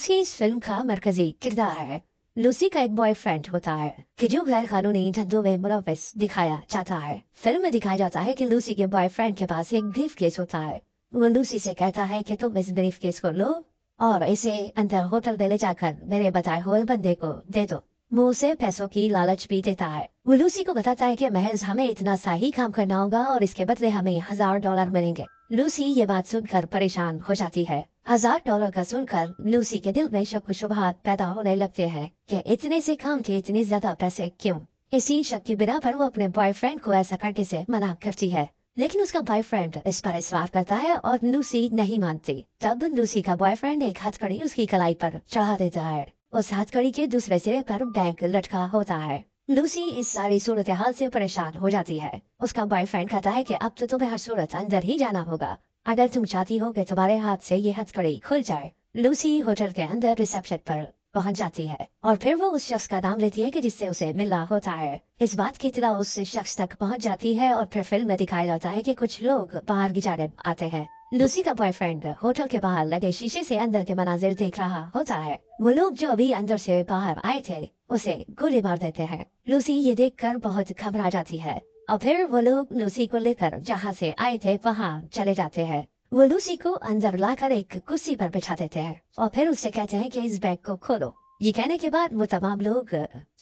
Lucy इस film का मरकजी किरदार है। लूसी का एक बॉयफ्रेंड होता है कि जो गैर कानूनी धंधों में मुलव्वस दिखाया जाता है। फिल्म में दिखाया जाता है कि लूसी के बॉयफ्रेंड के पास एक ब्रीफ केस होता है। वो लूसी से कहता है कि तुम इस ब्रीफ केस को लो और इसे अंदर होटल में ले जाकर मेरे बताए हुए बंदे को दे दो। वो उसे पैसों की लालच भी देता है। वो लूसी को बताता है कि महज हमें इतना सा ही काम करना होगा और इसके बदले हमें $1000 मिलेंगे। लूसी ये बात सुनकर परेशान हो जाती है। $1000 का सुनकर लूसी के दिल में शक शुबहात पैदा होने लगते हैं कि इतने से काम के इतने ज्यादा पैसे क्यों। इसी शक की बिना पर वो अपने बॉयफ्रेंड को ऐसा करने से मना करती है, लेकिन उसका बॉयफ्रेंड इस पर इसरार करता है और लूसी नहीं मानती। तब लूसी का बॉयफ्रेंड एक हथकड़ी उसकी कलाई पर चढ़ा देता है। उस हथकड़ी के दूसरे सिरे पर बैंक लटका होता है। लूसी इस सारी सूरत हाल से परेशान हो जाती है। उसका बॉयफ्रेंड कहता है कि अब तो तुम्हें हर सूरत अंदर ही जाना होगा अगर तुम चाहती हो कि तुम्हारे हाथ से ये हथकड़ी खुल जाए। लूसी होटल के अंदर रिसेप्शन पर पहुंच जाती है और फिर वो उस शख्स का नाम लेती है कि जिससे उसे मिलना होता है। इस बात की इत्तला उस शख्स तक पहुंच जाती है और फिर फिल्म में दिखाया जाता है कि कुछ लोग बाहर की जानिब आते हैं। लूसी का बॉयफ्रेंड होटल के बाहर लगे शीशे से अंदर के मनाजिर देख रहा होता है। वो लोग जो अभी अंदर से बाहर आए थे उसे गोली मार देते हैं। लूसी ये देखकर बहुत घबरा जाती है और फिर वो लोग लूसी को लेकर जहाँ से आए थे वहाँ चले जाते हैं। वो लूसी को अंदर लाकर एक कुर्सी पर बिठा देते हैं और फिर उससे कहते हैं कि इस बैग को खोलो। ये कहने के बाद वो तमाम लोग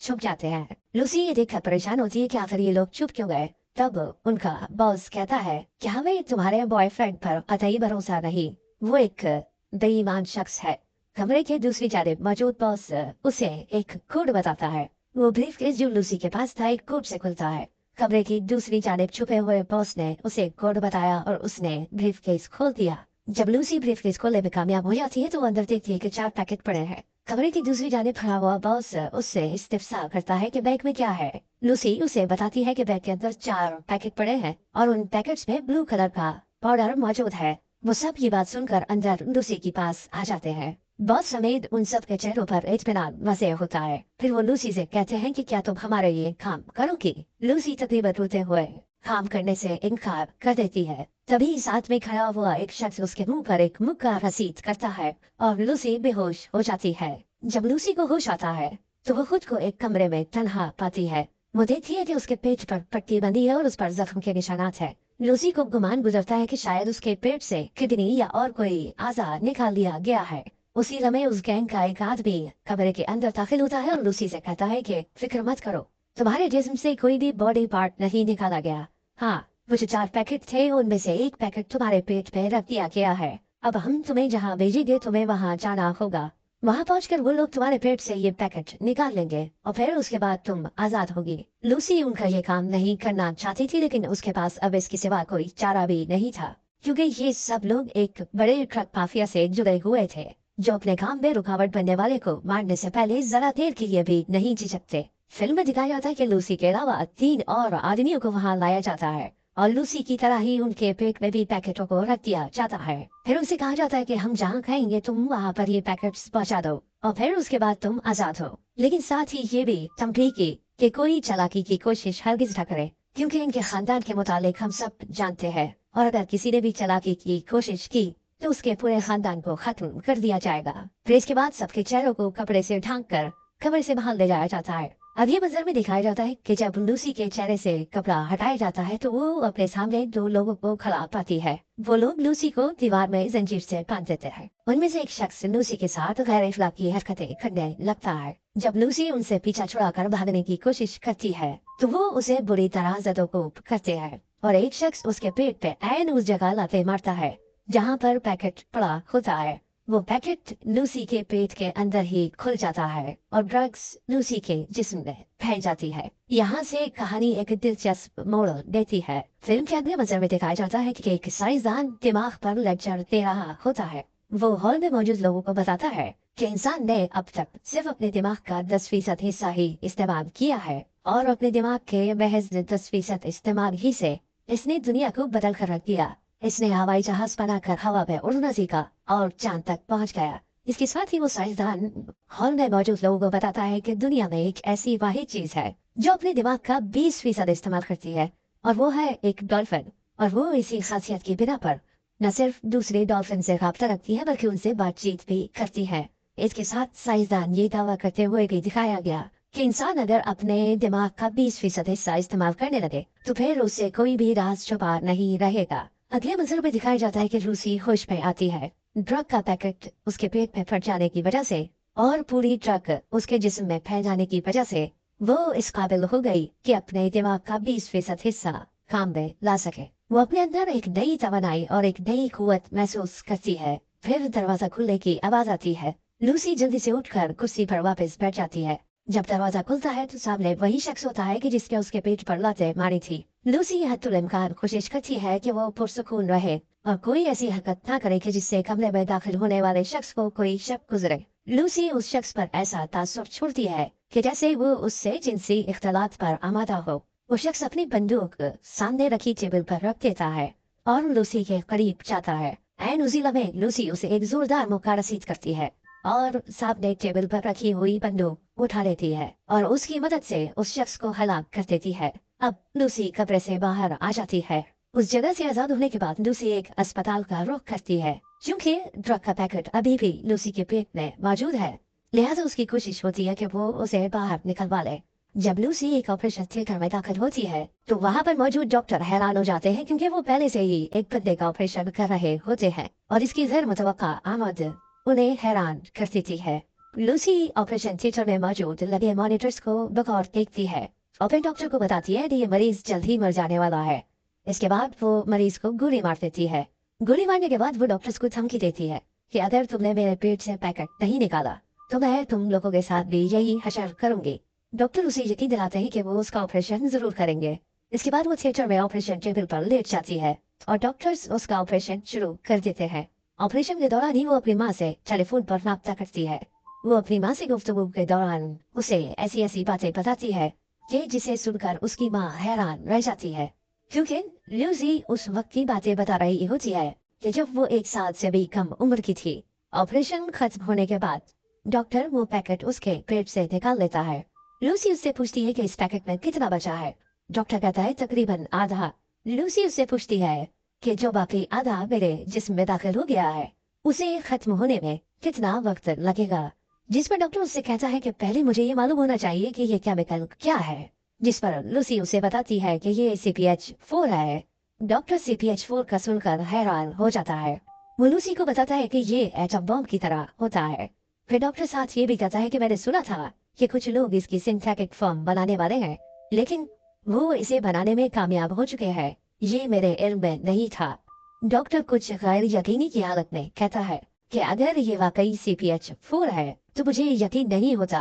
छुप जाते हैं। लूसी ये देखकर परेशान होती है कि आखिर ये लोग छुप क्यों गए। तब उनका बॉस कहता है कि हमें तुम्हारे बॉयफ्रेंड पर कतई भरोसा नहीं, वो एक बेईमान शख्स है। कमरे के दूसरी जानिब मौजूद बॉस उसे एक कोड बताता है। वो ब्रीफकेस जो लूसी के पास था एक कोड से खुलता है। कमरे की दूसरी जानिब छुपे हुए बॉस ने उसे कोड बताया और उसने ब्रीफकेस खोल दिया। जब लूसी ब्रीफकेस खोलने में कामयाब हो जाती है तो वो अंदर देखती है कि 4 पैकेट पड़े हैं। कमरे की दूसरी जानिब खड़ा हुआ बॉस उससे इस्तिफसार करता है कि बैग में क्या है। लूसी उसे बताती है कि बैग के अंदर 4 पैकेट पड़े हैं और उन पैकेट्स में ब्लू कलर का पाउडर मौजूद है। वो सब ये बात सुनकर अंदर लूसी के पास आ जाते हैं। बॉस समेत उन सब के चेहरों पर इत्मीनान वसे होता है। फिर वो लूसी से कहते हैं कि क्या तुम हमारे लिए काम करोगी। लूसी तकरीबन रोते हुए काम करने से इनकार कर देती है। तभी साथ में खड़ा हुआ एक शख्स उसके मुंह पर एक मुक्का रसीद करता है और लूसी बेहोश हो जाती है। जब लूसी को होश आता है तो वो खुद को एक कमरे में तन्हा पाती है। वो देखती है कि उसके पेट पर पट्टी बंधी है और उस पर जख्म के निशानात है। लूसी को गुमान गुजरता है कि शायद उसके पेट से किडनी या और कोई आज़ा निकाल लिया गया है। उसी समय उस गैंग का एक आदमी कमरे के अंदर दाखिल होता है और लूसी से कहता है कि फिक्र मत करो, तुम्हारे जिस्म से कोई भी बॉडी पार्ट नहीं निकाला गया। हाँ, वो जो 4 पैकेट थे उनमें से एक पैकेट तुम्हारे पेट में रख दिया गया है। अब हम तुम्हें जहाँ भेजेंगे तुम्हें वहाँ जाना होगा। वहाँ पहुंचकर वो लोग तुम्हारे पेट से ये पैकेट निकाल लेंगे और फिर उसके बाद तुम आजाद होगी। लूसी उनका ये काम नहीं करना चाहती थी, लेकिन उसके पास अब इसके सिवा कोई चारा भी नहीं था, क्योंकि ये सब लोग एक बड़े ट्रक माफिया से जुड़े हुए थे जो अपने काम में रुकावट बनने वाले को मारने से पहले जरा देर के लिए भी नहीं झिझकते। फिल्म में दिखाया जाता है कि लूसी के अलावा 3 और आदमियों को वहाँ लाया जाता है और लूसी की तरह ही उनके पेट में भी पैकेटों को रख दिया जाता है। फिर उनसे कहा जाता है कि हम जहाँ खाएंगे तुम वहाँ पर ये पैकेट्स पहुँचा दो और फिर उसके बाद तुम आजाद हो। लेकिन साथ ही ये भी तंबीह की कि कोई चालाकी की कोशिश हरगिज न करे, क्योंकि इनके खानदान के मुतालिक हम सब जानते हैं और अगर किसी ने भी चालाकी की कोशिश की तो उसके पूरे खानदान को खत्म कर दिया जाएगा। फिर इसके बाद सबके चेहरों को कपड़े से ढांक कर कमरे से बाहर ले जाया जाता है। अब ये मंजर में दिखाया जाता है कि जब लूसी के चेहरे से कपड़ा हटाया जाता है तो वो अपने सामने 2 लोगों को खड़ा पाती है। वो लोग लूसी को दीवार में जंजीर से बांध देते हैं। उनमें से एक शख्स लूसी के साथ गैर इखलाकी हरकतें करने लगता है। जब लूसी उनसे पीछा छुड़ाकर भागने की कोशिश करती है तो वो उसे बुरी तरह जदोकोब करते हैं और एक शख्स उसके पेट पे ऐन उस जगह लाते मारता है जहाँ पर पैकेट पड़ा होता है। वो पैकेट लूसी के पेट के अंदर ही खुल जाता है और ड्रग्स लूसी के जिस्म में फैल जाती है। यहाँ से कहानी एक दिलचस्प मोड़ देती है। फिल्म के अगले मंजर में दिखाया जाता है कि एक साइंसदान दिमाग पर लेक्चर दे रहा होता है। वो हॉल में मौजूद लोगों को बताता है कि इंसान ने अब तक सिर्फ अपने दिमाग का 10% हिस्सा ही इस्तेमाल किया है और अपने दिमाग के महज 10% इस्तेमाल ही से इसने दुनिया को बदल कर रख दिया। इसने हवाई जहाज बनाकर हवा में उड़ना सीखा और चांद तक पहुंच गया। इसके साथ ही वो साइंसदान हॉल में मौजूद लोगों को बताता है कि दुनिया में एक ऐसी वाहिद चीज है जो अपने दिमाग का 20% इस्तेमाल करती है और वो है एक डॉल्फिन। और वो इसी खासियत की बिना पर न सिर्फ दूसरे डॉल्फिन से राब्ता रखती है बल्कि उनसे बातचीत भी करती है। इसके साथ साइंसदान ये दावा करते हुए भी दिखाया गया कि इंसान अगर अपने दिमाग का 20% हिस्सा इस्तेमाल करने लगे तो फिर उससे कोई भी राज छुपा नहीं रहेगा। अगले मंजर में दिखाया जाता है कि लूसी होश में आती है। ड्रग का पैकेट उसके पेट में फट जाने की वजह से और पूरी ड्रग उसके जिस्म में फैल जाने की वजह से वो इस काबिल हो गई कि अपने दिमाग का 20% हिस्सा काम में ला सके। वो अपने अंदर एक नई तवानाई और एक नई कुव्वत महसूस करती है। फिर दरवाजा खुलने की आवाज आती है। लूसी जल्दी से उठकर कुर्सी पर वापस बैठ जाती है। जब दरवाजा खुलता है तो सामने वही शख्स होता है कि जिसके उसके पेट पर लातें मारी थी। लूसी हत्तुल इम्कान कोशिश करती है कि वो पुरसुकून रहे और कोई ऐसी हरकत ना करे कि जिससे कमरे में दाखिल होने वाले शख्स को कोई शक गुजरे। लूसी उस शख्स पर ऐसा तासुर छोड़ती है कि जैसे वो उससे जिनसी इख्तलात पर आमादा हो। वो शख्स अपनी बंदूक सामने रखी टेबल पर रख देता है और लूसी के करीब जाता है। ऐन उसी लम्हे लूसी उसे एक जोरदार मुक्का रसीद करती है और सामने टेबल पर रखी हुई बंदूक उठा लेती है और उसकी मदद से उस शख्स को हलाक कर देती है। अब लूसी कमरे से बाहर आ जाती है। उस जगह से आजाद होने के बाद लूसी एक अस्पताल का रुख करती है। क्योंकि ड्रग का पैकेट अभी भी लूसी के पेट में मौजूद है, लिहाजा उसकी कोशिश होती है कि वो उसे बाहर निकलवा ले। जब लूसी एक ऑपरेशन थिएटर में दाखिल होती है तो वहाँ पर मौजूद डॉक्टर हैरान हो जाते हैं क्योंकि वो पहले से ही एक बंदे का ऑपरेशन कर रहे होते हैं और इसकी गैर मुतवक्का आमद उन्हें हैरान कर देती है। लूसी ऑपरेशन थिएटर में मौजूद लगे मॉनिटर्स को बगौर देखती है और फिर डॉक्टर को बताती है कि ये मरीज जल्द ही मर जाने वाला है। इसके बाद वो मरीज को गोली मार देती है। गोली मारने के बाद वो डॉक्टर्स को धमकी देती है कि अगर तुमने मेरे पेट से पैकेट नहीं निकाला तो मैं तुम लोगों के साथ भी यही हशर करूंगी। डॉक्टर उसे यकीन दिलाते हैं कि वो उसका ऑपरेशन जरूर करेंगे। इसके बाद वो थिएटर में ऑपरेशन टेबल पर लेट जाती है और डॉक्टर्स उसका ऑपरेशन शुरू कर देते हैं। ऑपरेशन के दौरान ही वो अपनी माँ से टेलीफोन पर राब्ता करती है। वो अपनी माँ से गुफ्तगू के दौरान उसे ऐसी ऐसी बातें बताती है कि जिसे सुनकर उसकी माँ हैरान रह जाती है, क्योंकि लूसी उस वक्त की बातें बता रही होती है कि जब वो 1 साल से भी कम उम्र की थी। ऑपरेशन खत्म होने के बाद डॉक्टर वो पैकेट उसके पेट से निकाल लेता है। लूसी उससे पूछती है कि इस पैकेट में कितना बचा है। डॉक्टर कहता है तकरीबन आधा। लूसी उससे पूछती है कि जो बाकी आधा मेरे जिस्म में दाखिल हो गया है उसे खत्म होने में कितना वक्त लगेगा। जिस पर डॉक्टर उससे कहता है कि पहले मुझे ये मालूम होना चाहिए कि ये केमिकल क्या है। जिस पर लूसी उसे बताती है कि ये CPH4 है। डॉक्टर CPH4 का सुनकर हैरान हो जाता है। वो लूसी को बताता है कि ये एटम बम की तरह होता है। फिर डॉक्टर साथ ये भी कहता है कि मैंने सुना था कि कुछ लोग इसकी सिंथेटिक फॉर्म बनाने वाले हैं, लेकिन वो इसे बनाने में कामयाब हो चुके हैं। ये मेरे इल्म में नहीं था। डॉक्टर कुछ गैर यकीनी की हालत में कहता है कि अगर ये वाकई CPH4 है तो मुझे यकीन नहीं होता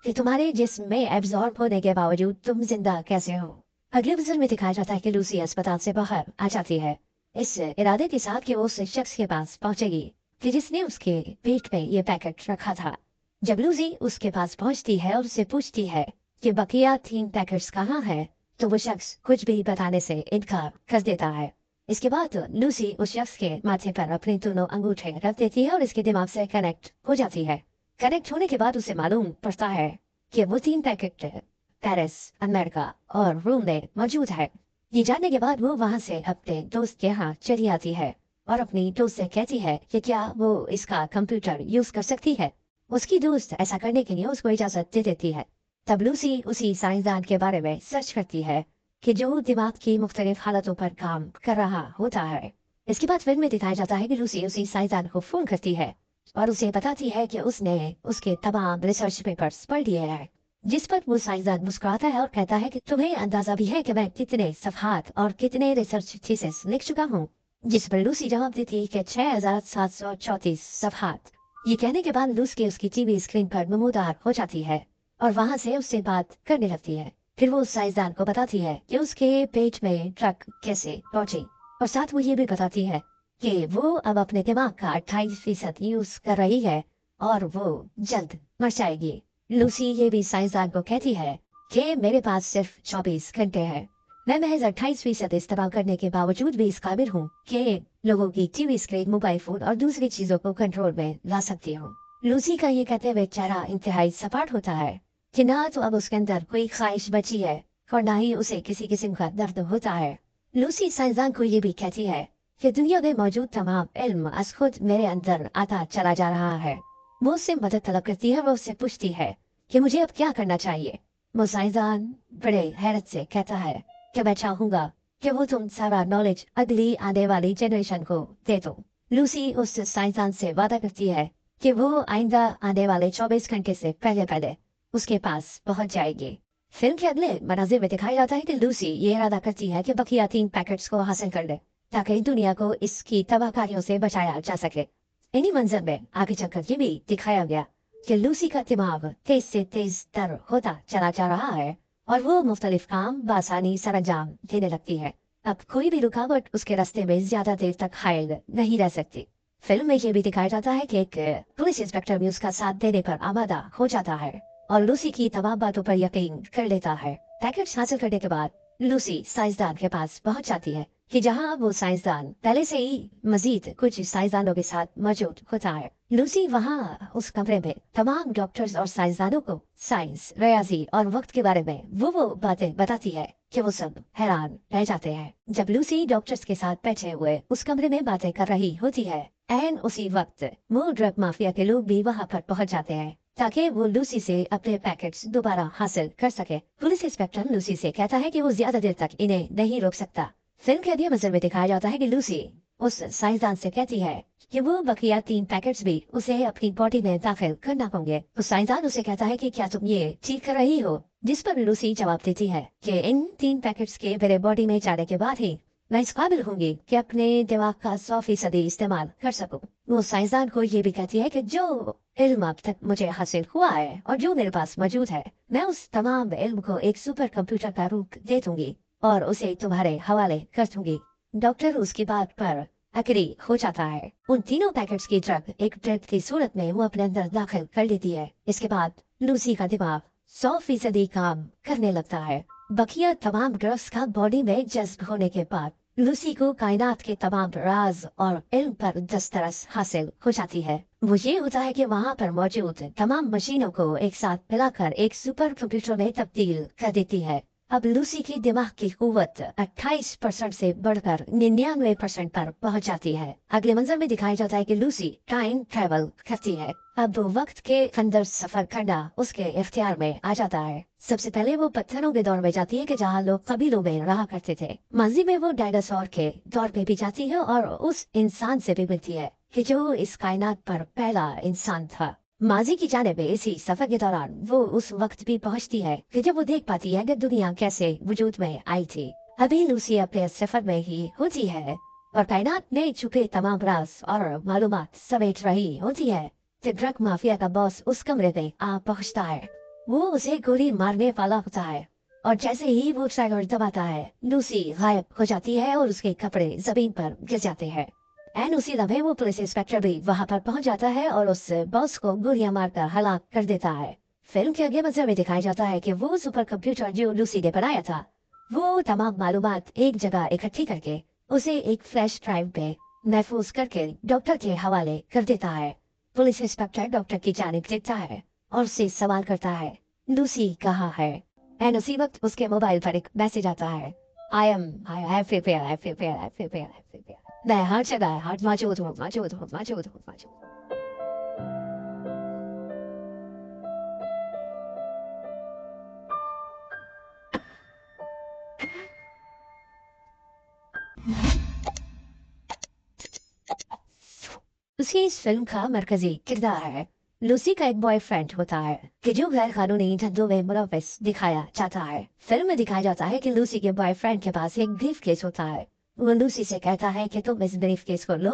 कि तुम्हारे जिस्म में एब्जॉर्ब होने के बावजूद तुम जिंदा कैसे हो। अगले वजन में दिखाया जाता है कि लूसी अस्पताल से बाहर आ जाती है, इस इरादे के साथ कि वो उस शख्स के पास पहुंचेगी कि जिसने उसके पेट में ये पैकेट रखा था। जब लूसी उसके पास पहुंचती है और उससे पूछती है कि बकिया 3 पैकेट्स कहाँ हैं, तो वो शख्स कुछ भी बताने से इनकार कर देता है। इसके बाद लूसी उस शख्स के माथे पर अपने दोनों अंगूठे रख देती है और इसके दिमाग से कनेक्ट हो जाती है। कनेक्ट होने के बाद उसे मालूम पड़ता है कि वो 3 पैकेट पेरिस, अमेरिका और रोम में मौजूद है। ये जानने के बाद वो वहाँ से अपने दोस्त के यहाँ चली आती है और अपनी दोस्त से कहती है कि क्या वो इसका कंप्यूटर यूज कर सकती है। उसकी दोस्त ऐसा करने के लिए उसको इजाजत दे देती है। तब लूसी उसी साइंसदान के बारे में सर्च करती है कि जो दिमाग की मुख्तलिफ हालतों पर काम कर रहा होता है। इसके बाद फिल्म में दिखाया जाता है कि लूसी उसी साइंसदान को फोन करती है और उसे बताती है कि उसने उसके तमाम रिसर्च पेपर्स पढ़ लिए हैं। जिस पर वो साइंसदान मुस्कुराता है और कहता है कि तुम्हें अंदाजा भी है कि मैं कितने सफहात और कितने रिसर्च थीसिस लिख चुका हूँ। जिस पर लूसी जवाब देती है कि 6734 सफहात। ये कहने के बाद लूसी उसकी टीवी स्क्रीन पर नमूदार हो जाती है और वहाँ से उससे बात करने लगती है। फिर वो उस साइंसदान को बताती है कि उसके पेट में ड्रग कैसे पहुंची और साथ वो ये भी बताती है कि वो अब अपने दिमाग का 28% यूज कर रही है और वो जल्द मर जाएगी। लूसी ये भी साइंसदान को कहती है कि मेरे पास सिर्फ 24 घंटे हैं। मैं महज 28% इस्तेमाल करने के बावजूद भी इस काबिल हूँ कि लोगों की टीवी स्क्रीन, मोबाइल फोन और दूसरी चीजों को कंट्रोल में ला सकती हूँ। लूसी का ये कहते हुए चेहरा इंतहाई सपाट होता है कि ना तो अब उसके अंदर कोई ख्वाहिश बची है और ना ही उसे किसी किस्म का दर्द होता है। लूसी साइंसदान को ये भी कहती है कि दुनिया में मौजूद तमाम इल्म अज खुद मेरे अंदर आता चला जा रहा है। وہ उससे मदद तलब करती है। वो उससे पूछती है कि मुझे अब क्या करना चाहिए। वो साइंसदान बड़े हैरत से कहता है कि मैं चाहूंगा कि वो तुम सारा नॉलेज अगली आने वाली जनरेशन को दे दो। लूसी उस साइंसदान से वादा करती है कि वो आइंदा आने वाले 24 घंटे से पहले पहले उसके पास पहुंच जाएगी। फिल्म के अगले मनाजिर में दिखाया जाता है कि लूसी ये इरादा करती है कि बकिया 3 पैकेट्स को हासिल कर ले ताकि दुनिया को इसकी तबाहकारियों से बचाया जा सके। इन्हीं मंजर में आगे चलकर ये भी दिखाया गया कि लूसी का दिमाग तेज से तेज तर होता चला जा रहा है और वो मुख्तलिफ काम बासानी सरंजाम देने लगती है। अब कोई भी रुकावट उसके रास्ते में ज्यादा देर तक हायल नहीं रह सकती। फिल्म में ये भी दिखाया जाता है कि एक पुलिस इंस्पेक्टर भी उसका साथ देने पर आमादा हो जाता है और लूसी की तमाम बातों पर यकीन कर लेता है। पैकेट्स हासिल करने के बाद लूसी साइंसदान के पास पहुंच जाती है कि जहां वो साइंसदान पहले से ही मजीद कुछ साइंसदानों के साथ मौजूद होता है। लूसी वहां उस कमरे में तमाम डॉक्टर्स और साइंसदानों को साइंस, रियाजी और वक्त के बारे में वो बातें बताती है कि वो सब हैरान रह जाते हैं। जब लूसी डॉक्टर्स के साथ बैठे हुए उस कमरे में बातें कर रही होती है, एन उसी वक्त वो ड्रग माफिया के लोग भी वहां पर पहुंच जाते हैं ताकि वो लूसी से अपने पैकेट्स दोबारा हासिल कर सके। पुलिस इंस्पेक्टर लूसी से कहता है कि वो ज्यादा देर तक इन्हें नहीं रोक सकता। फिल्म के अगले मंजर में दिखाया जाता है कि लूसी उस साइंसदान से कहती है कि वो बकिया 3 पैकेट्स भी उसे अपनी बॉडी में दाखिल करना होंगे। उस साइंसदान उसे कहता है कि क्या तुम ये ठीक कर रही हो, जिस पर लूसी जवाब देती है कि इन 3 पैकेट्स के मेरे बॉडी में जाने के बाद ही मैं इस काबिल होंगी कि अपने दिमाग का 100% इस्तेमाल कर सकूं। वो साइंसदान को ये भी कहती है कि जो इल्म अब तक मुझे हासिल हुआ है और जो मेरे पास मौजूद है, मैं उस तमाम इल्म को एक सुपर कंप्यूटर का रूप दे दूंगी और उसे तुम्हारे हवाले कर दूंगी। डॉक्टर उसकी बात पर अग्री हो जाता है। उन तीनों पैकेट्स की ड्रग एक ड्रग की सूरत में वो अपने अंदर दाखिल कर लेती है। इसके बाद लूसी का दिमाग 100% काम करने लगता है। बकिया तमाम ड्रग्स का बॉडी में जज्ब होने के बाद लूसी को कायनात के तमाम राज और इल्म पर दस्तरस हासिल हो जाती है। वो ये होता है कि वहाँ पर मौजूद तमाम मशीनों को एक साथ मिलाकर एक सुपर कंप्यूटर में तब्दील कर देती है। अब लूसी की दिमाग की कुव्वत 28% से बढ़कर 99% पर पहुंच जाती है। अगले मंजर में दिखाया जाता है कि लूसी टाइम ट्रेवल करती है। अब वक्त के अंदर सफर करना उसके इख्तियार में आ जाता है। सबसे पहले वो पत्थरों के दौर में जाती है कि जहाँ लोग कबीलों में रहा करते थे। माजी में वो डायनासोर के दौर पे भी जाती है और उस इंसान से भी मिलती है कि जो इस कायनात पर पहला इंसान था। माजी की जानिब इसी सफर के दौरान वो उस वक्त भी पहुंचती है कि जब वो देख पाती है कि दुनिया कैसे वजूद में आई थी। अभी लूसी अपने सफर में ही होती है और कायनात में छुपे तमाम राज और मालूमात समेट रही होती है कि ड्रग माफिया का बॉस उस कमरे में आ पहुंचता है। वो उसे गोली मारने वाला होता है और जैसे ही वो ट्राइगर दबाता है, लूसी गायब हो जाती है और उसके कपड़े जमीन पर गिर जाते हैं। एन उसी लम्हे वो पुलिस इंस्पेक्टर भी वहां पर पहुंच जाता है और उस बॉस को गोलियां मारकर हलाक कर देता है। फिल्म के अगले मंजर में दिखाया जाता है कि वो सुपर कंप्यूटर जो लूसी ने बनाया था, वो तमाम मालूमात एक जगह इकट्ठी करके उसे एक फ्लैश ड्राइव पे महफूज करके डॉक्टर के हवाले कर देता है। पुलिस इंस्पेक्टर डॉक्टर की जानिब देखता है और उससे सवाल करता है, लूसी कहाँ है? एन उसी वक्त उसके मोबाइल पर एक मैसेज आता है, आई हैव प्रिपेयर। मैं हर जगह हर मौजूद हूँ। उसकी इस फिल्म का मरकजी किरदार है। लूसी का एक बॉयफ्रेंड होता है कि जो गैर कानूनी धंधों में मुलव्वस दिखाया जाता है। फिल्म में दिखाया जाता है कि लूसी के बॉयफ्रेंड के पास एक ब्रीफ केस होता है। वो लूसी से कहता है कि तुम इस ब्रीफ केस को लो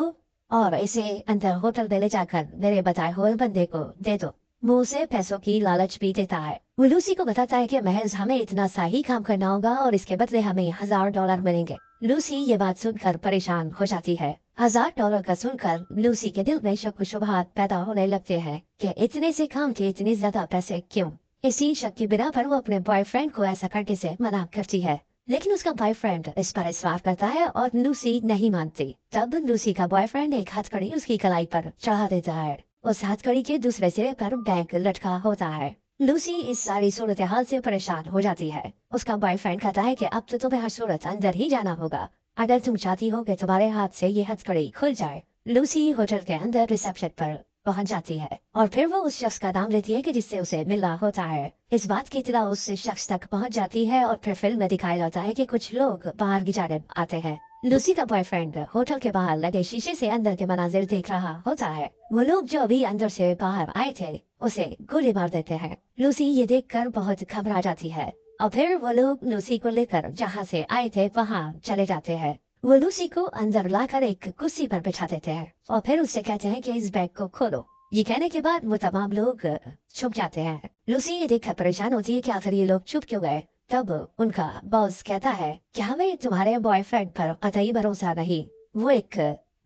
और इसे अंदर होटल में ले जाकर मेरे बताए हुए बंदे को दे दो। वो उसे पैसों की लालच भी देता है। वो लूसी को बताता है कि महज हमें इतना सा ही काम करना होगा और इसके बदले हमें $1000 मिलेंगे। लूसी ये बात सुनकर परेशान हो जाती है। $1000 का सुनकर लूसी के दिल में शक व शुबहात पैदा होने लगते हैं कि इतने से काम के इतने ज्यादा पैसे क्यों। इसी शक की बिना पर वो अपने बॉयफ्रेंड को ऐसा करने से मना करती है, लेकिन उसका बॉयफ्रेंड इस पर इसरार करता है और लूसी नहीं मानती। तब लूसी का बॉयफ्रेंड एक हथकड़ी उसकी कलाई पर चढ़ा देता है। उस हथकड़ी के दूसरे सिरे पर बैंक लटका होता है। लूसी इस सारी सूरत हाल से परेशान हो जाती है। उसका बॉयफ्रेंड कहता है कि अब तो तुम्हें हर सूरत अंदर ही जाना होगा अगर तुम चाहती हो कि तुम्हारे हाथ से ये हथकड़ी खुल जाए। लूसी होटल के अंदर रिसेप्शन पर पहुंच जाती है और फिर वो उस शख्स का नाम लेती है कि जिससे उसे मिलना होता है। इस बात की इत्तला उस शख्स तक पहुंच जाती है और फिर फिल्म में दिखाया जाता है कि कुछ लोग बाहर की जानिब आते हैं। लूसी का बॉयफ्रेंड होटल के बाहर लगे शीशे से अंदर के मनाजिर देख रहा होता है। वो लोग जो अभी अंदर से बाहर आए थे उसे गोली मार देते हैं। लूसी ये देखकर बहुत घबरा जाती है और फिर वो लोग लूसी को लेकर जहाँ से आए थे वहाँ चले जाते हैं। वो लूसी को अंदर लाकर एक कुर्सी पर बिठा देते हैं और फिर उससे कहते हैं कि इस बैग को खोलो। ये कहने के बाद वो तमाम लोग छुप जाते हैं। लूसी ये देखकर परेशान होती है कि आखिर ये लोग छुप क्यों गए। तब उनका बॉस कहता है कि हमें तुम्हारे बॉयफ्रेंड पर कतई भरोसा नहीं, वो एक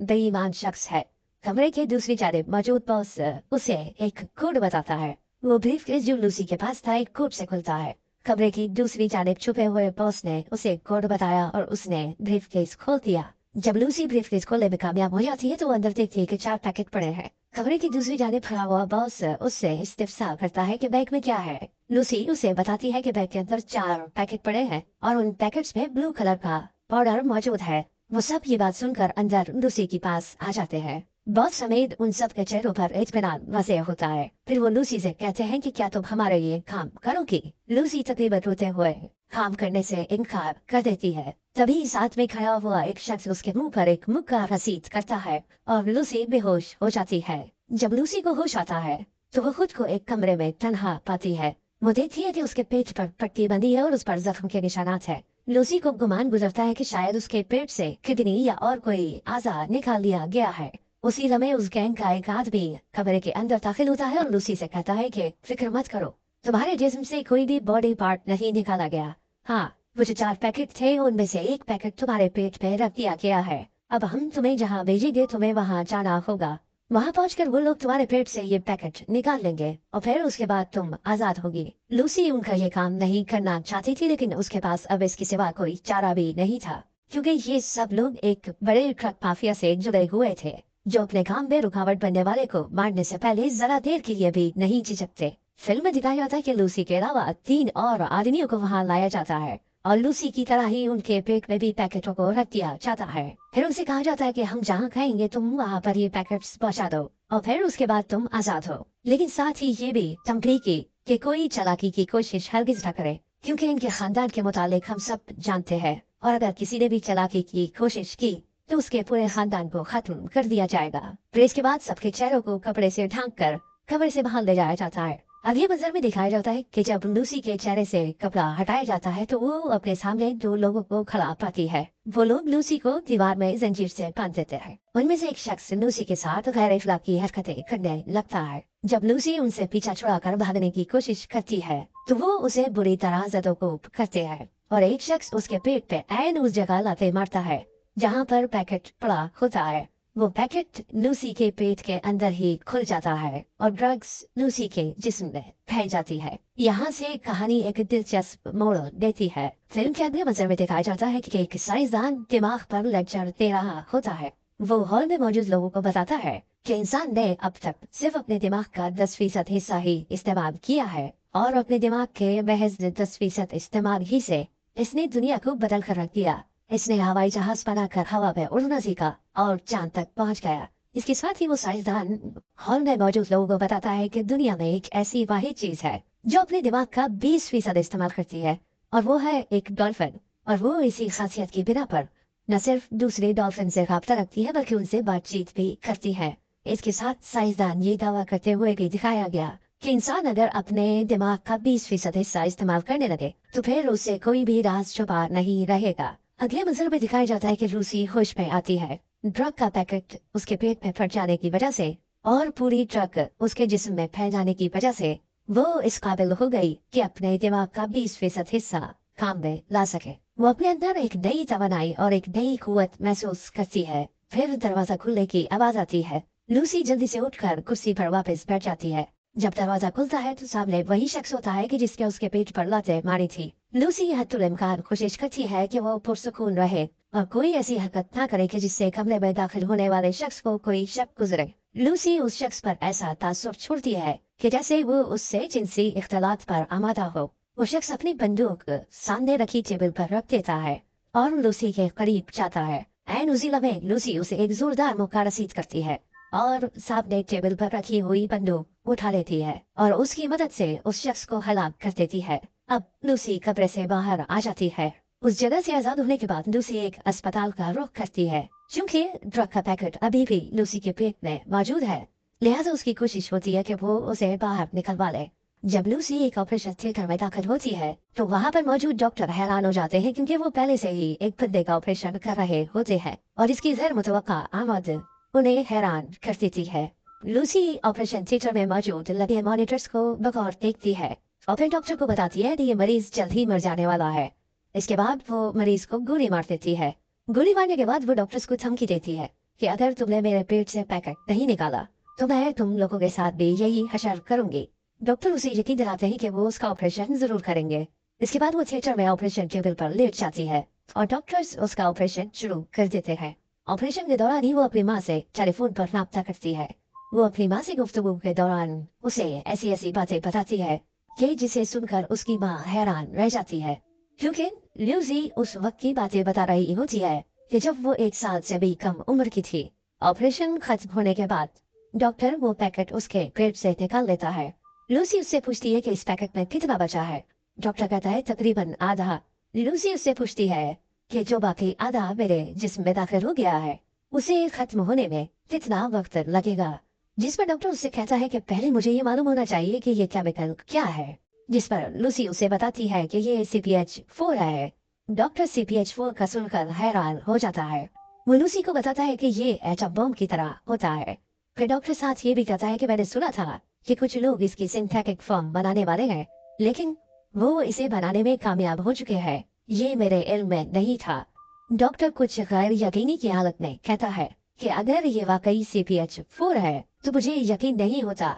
बेईमान शख्स है। कमरे के दूसरी जानिब मौजूद बॉस उसे एक कोड बताता है। वो ब्रीफकेस जो लूसी के पास था एक कोड से खुलता है। कमरे की दूसरी जानिब छुपे हुए बॉस ने उसे कोड बताया और उसने ब्रीफकेस खोल दिया। जब लूसी ब्रीफकेस खोलने में कामयाब हो जाती है तो अंदर देखती है कि 4 पैकेट पड़े हैं। कमरे की दूसरी जानिब खड़ा हुआ बॉस उससे इस्तिफसार करता है कि बैग में क्या है। लूसी उसे बताती है कि बैग के अंदर 4 पैकेट पड़े हैं और उन पैकेट्स में ब्लू कलर का पाउडर मौजूद है। वो सब ये बात सुनकर अंदर लूसी के पास आ जाते हैं। बॉस समेत उन सब के चेहरों पर इत्मीनान वाज़ेह होता है। फिर वो लूसी से कहते हैं कि क्या तुम हमारे लिए काम करोगी। लूसी तकरीबन रोते हुए काम करने से इनकार कर देती है। तभी साथ में खड़ा हुआ एक शख्स उसके मुंह पर एक मुक्का रसीद करता है और लूसी बेहोश हो जाती है। जब लूसी को होश आता है तो वो खुद को एक कमरे में तन्हा पाती है। वो देखती है कि उसके पेट पर पट्टी बंधी है और उस पर जख्म के निशानात है। लूसी को गुमान गुजरता है कि शायद उसके पेट से किडनी या और कोई आज़ा निकाल लिया गया है। उसी लम्हे उस गैंग का एक आदमी कमरे के अंदर दाखिल होता है और लूसी से कहता है कि फिक्र मत करो, तुम्हारे जिस्म से कोई भी बॉडी पार्ट नहीं निकाला गया। हाँ, वो जो 4 पैकेट थे उनमें से एक पैकेट तुम्हारे पेट पे रख दिया गया है। अब हम तुम्हें जहाँ भेजेंगे तुम्हें वहाँ जाना होगा। वहाँ पहुंचकर वो लोग तुम्हारे पेट से ये पैकेट निकाल लेंगे और फिर उसके बाद तुम आजाद होगी। लूसी उनका ये काम नहीं करना चाहती थी लेकिन उसके पास अब इसके सिवा कोई चारा भी नहीं था, क्योंकि ये सब लोग एक बड़े ट्रक माफिया से जुड़े हुए थे जो अपने काम में रुकावट बनने वाले को मारने से पहले जरा देर के लिए भी नहीं झिझकते। फिल्म में दिखाया जाता है कि लूसी के अलावा 3 और आदमियों को वहाँ लाया जाता है और लूसी की तरह ही उनके पेट में भी पैकेटों को रख दिया जाता है। फिर उनसे कहा जाता है कि हम जहाँ खाएंगे तुम वहाँ पर ये पैकेट्स पहुँचा दो और फिर उसके बाद तुम आजाद हो। लेकिन साथ ही ये भी धमकी की कि कोई चालाकी की कोशिश हरगिज न करे, क्योंकि इनके खानदान के मुतालिक हम सब जानते हैं और अगर किसी ने भी चालाकी की कोशिश की तो उसके पूरे खानदान को खत्म कर दिया जाएगा। फिर इसके बाद सबके चेहरों को कपड़े से ढांक कर कब्र से बाहर ले जाया जाता है। अगले मंजर में दिखाया जाता है कि जब लूसी के चेहरे से कपड़ा हटाया जाता है तो वो अपने सामने 2 लोगों को खड़ा पाती है। वो लोग लूसी को दीवार में जंजीर से बांध देते हैं। उनमें से एक शख्स लूसी के साथ गैर इखलाकी हरकतें करने लगता है। जब लूसी उनसे पीछा छुड़ाकर भागने की कोशिश करती है तो वो उसे बुरी तरह जदोकोब करते हैं और एक शख्स उसके पेट पे ऐन उस जगह लाते मारता है जहाँ पर पैकेट पड़ा होता है। वो पैकेट लूसी के पेट के अंदर ही खुल जाता है और ड्रग्स लूसी के जिस्म में फैल जाती है। यहाँ से कहानी एक दिलचस्प मोड़ देती है। फिल्म के अगले मंजर में दिखाया जाता है कि एक साइंसदान दिमाग पर लेक्चर दे रहा होता है। वो हॉल में मौजूद लोगों को बताता है कि इंसान ने अब तक सिर्फ अपने दिमाग का 10% हिस्सा ही इस्तेमाल किया है और अपने दिमाग के महज 10% इस्तेमाल ही से इसने दुनिया को बदल कर रख दिया। इसने हवाई जहाज बनाकर हवा में उड़ना सीखा और चांद तक पहुंच गया। इसके साथ ही वो साइंसदान हॉल में मौजूद लोगों को बताता है कि दुनिया में एक ऐसी वाहिद चीज है जो अपने दिमाग का 20% इस्तेमाल करती है और वो है एक डॉल्फिन। और वो इसी खासियत की बिना पर न सिर्फ दूसरे डॉल्फिन से रब्ता रखती है बल्कि उनसे बातचीत भी करती है। इसके साथ साइंसदान ये दावा करते हुए भी दिखाया गया कि इंसान अगर अपने दिमाग का 20% हिस्सा इस्तेमाल करने लगे तो फिर उससे कोई भी राज छुपा नहीं रहेगा। अगले मंजर में दिखाया जाता है कि लूसी होश में आती है। ड्रग का पैकेट उसके पेट में फट जाने की वजह से और पूरी ट्रक उसके जिस्म में फैल जाने की वजह से वो इस काबिल हो गई कि अपने दिमाग का 20% हिस्सा काम में ला सके। वो अपने अंदर एक नई तवानाई और एक नई कुव्वत महसूस करती है। फिर दरवाजा खुलने की आवाज आती है। लूसी जल्दी से उठकर कुर्सी पर वापस बैठ जाती है। जब दरवाजा खुलता है तो सामने वही शख्स होता है कि जिसके उसके पेट पर लातें मारी थी। लूसी हत्तुल इम्कान कोशिश करती है कि वो पुरसुकून रहे और कोई ऐसी हरकत ना करे कि जिससे कमरे में दाखिल होने वाले शख्स को कोई शक गुजरे। लूसी उस शख्स पर ऐसा तासुर छोड़ती है कि जैसे वो उससे जिनसी इख्तलात पर आमादा हो। वो शख्स अपनी बंदूक सामने रखी टेबल पर रख देता है और लूसी के करीब जाता है। ऐन उसी लम्हे लूसी उसे एक जोरदार मुक्का रसीद करती है। और सामने टेबल पर रखी हुई बंदूक उठा लेती है और उसकी मदद से उस शख्स को हलाक कर देती है। अब लूसी कमरे से बाहर आ जाती है। उस जगह से आजाद होने के बाद लूसी एक अस्पताल का रुख करती है। चूंकि ड्रग का पैकेट अभी भी लूसी के पेट में मौजूद है, लिहाजा उसकी कोशिश होती है कि वो उसे बाहर निकलवा ले। जब लूसी एक ऑपरेशन थिएटर में दाखिल होती है तो वहाँ पर मौजूद डॉक्टर हैरान हो जाते हैं, क्योंकि वो पहले से ही एक बंदे का ऑपरेशन कर रहे होते हैं और इसकी गैर मुतवक्का आमद उन्हें हैरान कर देती है। लूसी ऑपरेशन थिएटर में मौजूद लगे मॉनिटर्स को बगौर देखती है और फिर डॉक्टर को बताती है कि ये मरीज जल्द ही मर जाने वाला है। इसके बाद वो मरीज को गोली मार देती है। गोली मारने के बाद वो डॉक्टर्स को धमकी देती है कि अगर तुमने मेरे पेट से पैकेट नहीं निकाला तो मैं तुम लोगों के साथ भी यही हशर करूंगी। डॉक्टर उसे यकीन दिलाते हैं कि वो उसका ऑपरेशन जरूर करेंगे। इसके बाद वो थिएटर में ऑपरेशन टेबल पर लेट जाती है और डॉक्टर्स उसका ऑपरेशन शुरू कर देते हैं। ऑपरेशन के दौरान ही वो अपनी माँ से टेलीफोन पर राब्ता करती है। वो अपनी माँ से गुफ्तगू के दौरान उसे ऐसी ऐसी बातें बताती है कि जिसे सुनकर उसकी माँ हैरान रह जाती है, क्योंकि लूसी उस वक्त की बातें बता रही होती है कि जब वो 1 साल से भी कम उम्र की थी। ऑपरेशन खत्म होने के बाद डॉक्टर वो पैकेट उसके पेट से निकाल लेता है। लूसी उससे पूछती है कि इस पैकेट में कितना बचा है। डॉक्टर कहता है तकरीबन आधा। लूसी उससे पूछती है कि जो बाकी आधा मेरे जिस्म में दाखिल हो गया है उसे खत्म होने में कितना वक्त लगेगा। जिस पर डॉक्टर उससे कहता है कि पहले मुझे ये मालूम होना चाहिए कि ये केमिकल क्या है। जिस पर लूसी उसे बताती है कि ये CPH4 है। डॉक्टर CPH4 का सुनकर हैरान हो जाता है। वो लूसी को बताता है कि ये एटम बम की तरह होता है। फिर डॉक्टर साथ ये भी कहता है कि मैंने सुना था कि कुछ लोग इसकी सिंथेटिक फॉर्म बनाने वाले हैं, लेकिन वो इसे बनाने में कामयाब हो चुके हैं। ये मेरे इल्म में नहीं था। डॉक्टर कुछ गैर यकीनी की हालत में कहता है कि अगर ये वाकई CPH4 है तो मुझे यकीन नहीं होता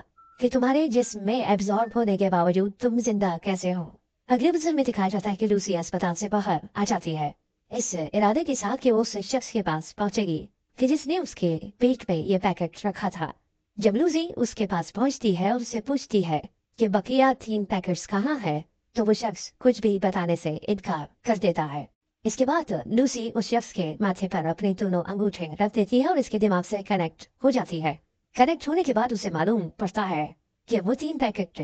कि तुम्हारे जिस्म में एब्जॉर्ब होने के बावजूद तुम जिंदा कैसे हो। अगले मंजर में दिखाया जाता है कि लूसी अस्पताल से बाहर आ जाती है, इस इरादे के साथ कि वो उस शख्स के पास पहुंचेगी कि जिसने उसके पेट में ये पैकेट रखा था। जब लूसी उसके पास पहुंचती है और उससे पूछती है कि बकिया 3 पैकेट्स कहाँ है, तो वो शख्स कुछ भी बताने से इनकार कर देता है। इसके बाद लूसी उस शख्स के माथे पर अपने दोनों अंगूठे रख देती है और इसके दिमाग से कनेक्ट हो जाती है। कनेक्ट होने के बाद उसे मालूम पड़ता है कि वो 3 पैकेट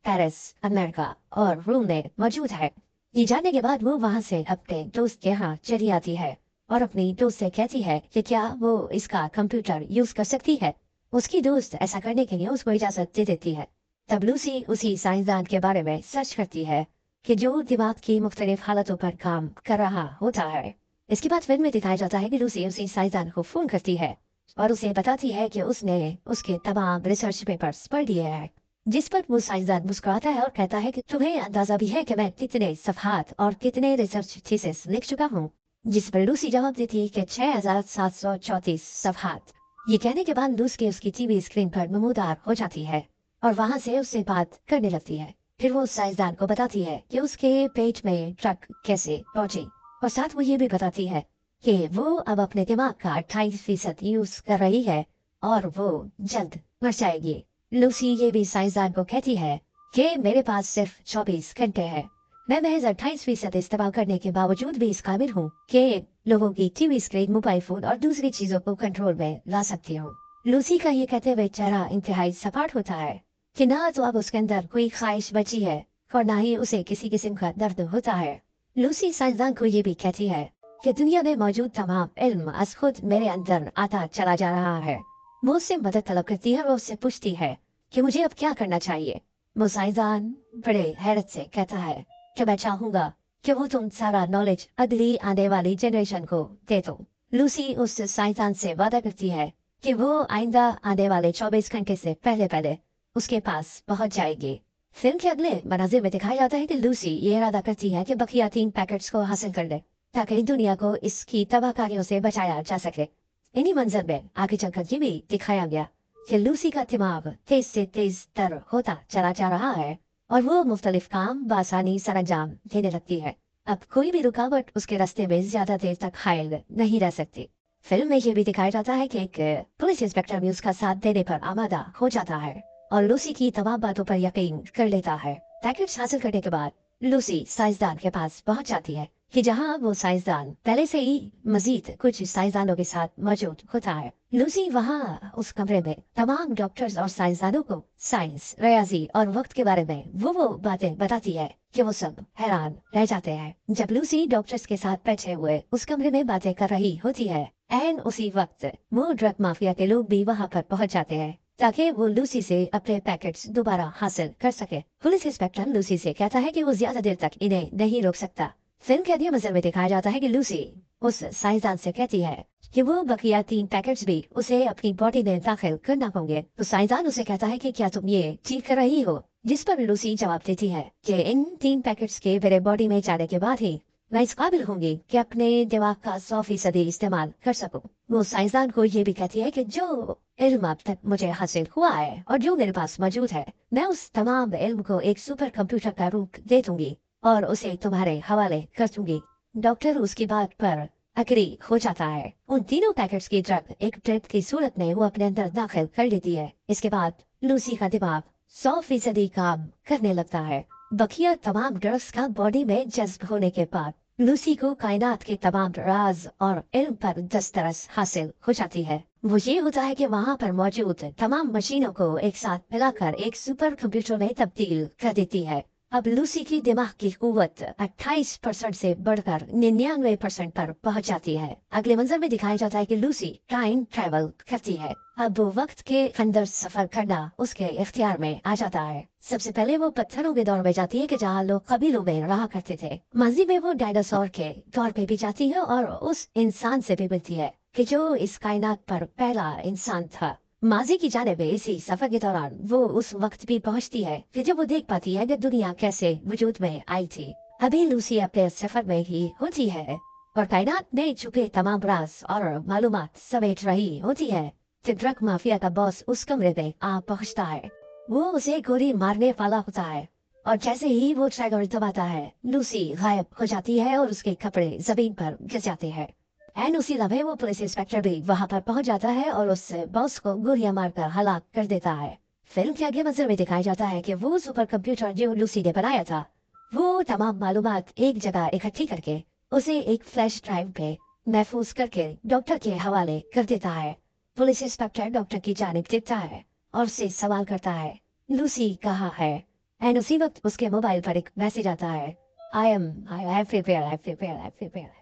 पेरिस, अमेरिका और रोम में मौजूद है। ये जानने के बाद वो वहाँ से अपने दोस्त के यहाँ चली आती है और अपनी दोस्त से कहती है कि क्या वो इसका कंप्यूटर यूज कर सकती है। उसकी दोस्त ऐसा करने के लिए उसको इजाजत दे देती है। तब लूसी उसी साइंसदान के बारे में सर्च करती है कि जो दिमाग की मुख्तलिफ हालतों पर काम कर रहा होता है। इसके बाद फिल्म में दिखाया जाता है कि लूसी उसी साइंसदान को फोन करती है और उसे बताती है कि उसने उसके तमाम रिसर्च पेपर्स पढ़ लिए हैं। जिस पर वो साइंसदान मुस्कुराता है और कहता है कि तुम्हें अंदाजा भी है कि मैं कितने सफहात और कितने रिसर्च थीसिस लिख चुका हूँ। जिस पर लूसी जवाब देती है कि 6734 सफहात। ये कहने के बाद लूसी उसकी टीवी स्क्रीन पर नमूदार हो जाती है और वहाँ से उससे बात करने लगती है। फिर वो साइंसदान को बताती है कि उसके पेट में ट्रक कैसे पहुंची और साथ वो ये भी बताती है कि वो अब अपने दिमाग का 28% यूज कर रही है और वो जल्द मर जाएगी। लूसी ये भी साइंसदान को कहती है कि मेरे पास सिर्फ 24 घंटे है। मैं महज 28% इस्तेमाल करने के बावजूद भी इस काबिल हूँ कि लोगों की टीवी स्क्रीन, मोबाइल फोन और दूसरी चीजों को कंट्रोल में ला सकती हूँ। लूसी का ये कहते हुए चेहरा इंतहाई सपाट होता है कि ना तो अब उसके अंदर कोई ख्वाहिश बची है और ना ही उसे किसी किस्म का दर्द होता है। लूसी साइंसदान को ये भी कहती है कि दुनिया में मौजूद तमाम इल्म आज खुद मेरे अंदर आता चला जा रहा है। वो उससे मदद तलब करती है और उससे पूछती है कि मुझे अब क्या करना चाहिए। वो साइंसदान बड़े हैरत से कहता है कि मैं चाहूंगा कि वो तुम सारा नॉलेज अगली आने वाली जनरेशन को दे दो। लूसी उस साइंसदान से वादा करती है कि वो आइंदा आने वाले 24 घंटे से पहले पहले उसके पास पहुंच जाएगी। फिल्म के अगले मनाजिर में दिखाया जाता है कि लूसी ये इरादा करती है कि बकिया 3 पैकेट्स को हासिल कर ले ताकि दुनिया को इसकी तबाहकारियों से बचाया जा सके। इन्हीं मंजर में आगे चलकर ये भी दिखाया गया कि लूसी का दिमाग तेज से तेज तर होता चला जा रहा है और वो मुख्तलिफ काम बआसानी सरंजाम देने लगती है। अब कोई भी रुकावट उसके रास्ते में ज्यादा देर तक हायल नहीं रह सकती। फिल्म में ये भी दिखाया जाता है कि एक पुलिस इंस्पेक्टर भी उसका साथ देने पर आमादा हो जाता है और लूसी की तमाम बातों पर यकीन कर लेता है। पैकेट्स हासिल करने के बाद लूसी साइंसदान के पास पहुंच जाती है कि जहाँ वो साइंसदान पहले से ही मजीद कुछ साइंसदानों के साथ मौजूद होता है। लूसी वहाँ उस कमरे में तमाम डॉक्टर्स और साइंसदानों को साइंस, रियाजी और वक्त के बारे में वो बातें बताती है कि वो सब हैरान रह जाते हैं। जब लूसी डॉक्टर्स के साथ बैठे हुए उस कमरे में बातें कर रही होती है, एन उसी वक्त वो ड्रग माफिया के लोग भी वहाँ पर पहुँच जाते हैं ताकि वो लूसी से अपने पैकेट्स दोबारा हासिल कर सके। पुलिस इंस्पेक्टर लूसी से कहता है कि वो ज्यादा देर तक इन्हें नहीं रोक सकता। फिल्म के अगले मंजर में दिखाया जाता है कि लूसी उस साइंसदान से कहती है कि वो बकिया 3 पैकेट्स भी उसे अपनी बॉडी में दाखिल करना होंगे। तो साइंसदान उसे कहता है कि क्या तुम ये ठीक कर रही हो, जिस पर लूसी जवाब देती है कि इन 3 पैकेट्स के मेरे बॉडी में जाने के बाद ही मैं इस काबिल होंगी कि अपने दिमाग का 100% इस्तेमाल कर सकूं। वो साइंसदान को ये भी कहती है कि जो इल्म अब तक मुझे हासिल हुआ है और जो मेरे पास मौजूद है, मैं उस तमाम इल्म को एक सुपर कंप्यूटर का रूप दे दूंगी और उसे तुम्हारे हवाले कर दूंगी। डॉक्टर उसकी बात पर अग्री हो जाता है। उन तीनों पैकेट्स की ड्रग एक ड्रिप की सूरत में वो अपने अंदर दाखिल कर लेती है। इसके बाद लूसी का दिमाग 100% काम करने लगता है। बकिया तमाम ड्रग्स का बॉडी में जज्ब होने के बाद लूसी को कायनात के तमाम राज और इल्म पर दस्तरस हासिल हो जाती है। वो ये होता है कि वहाँ पर मौजूद तमाम मशीनों को एक साथ मिलाकर एक सुपर कंप्यूटर में तब्दील कर देती है। अब लूसी की दिमाग की कुव्वत 28% से बढ़कर 99% पर पहुंच जाती है। अगले मंजर में दिखाया जाता है कि लूसी टाइम ट्रेवल करती है। अब वो वक्त के अंदर सफर करना उसके इख्तियार में आ जाता है। सबसे पहले वो पत्थरों के दौर में जाती है कि जहाँ लोग कबीलों में रहा करते थे। माजी में वो डायनासोर के दौर पे भी जाती है और उस इंसान से भी मिलती है कि जो इस कायनात पर पहला इंसान था। माजी की जाने में इसी सफर के दौरान वो उस वक्त भी पहुंचती है कि जब वो देख पाती है कि दुनिया कैसे वजूद में आई थी। अभी लूसी अपने सफर में ही होती है और कायनात में छुपे तमाम राज और मालूमात समेट रही होती है कि ड्रग माफिया का बॉस उस कमरे में आ पहुंचता है। वो उसे गोली मारने वाला होता है और जैसे ही वो ट्रिगर दबाता है, लूसी गायब हो जाती है और उसके कपड़े जमीन पर गिर जाते हैं। एंड उसी लम्हे वो पुलिस इंस्पेक्टर भी वहां पर पहुंच जाता है और उस बॉस को गोलियां मारकर हलाक कर देता है। फिल्म के आगे मंजर में दिखाया जाता है कि वो सुपर कंप्यूटर जो लूसी ने बनाया था, वो तमाम मालूमात एक जगह इकट्ठी करके उसे एक फ्लैश ड्राइव पे महफूज करके डॉक्टर के हवाले कर देता है। पुलिस इंस्पेक्टर डॉक्टर की जानिब देखता है और उससे सवाल करता है, लूसी कहाँ है? एंड उसी वक्त उसके मोबाइल पर एक मैसेज आता है, आई हैव प्रिपेयर्ड।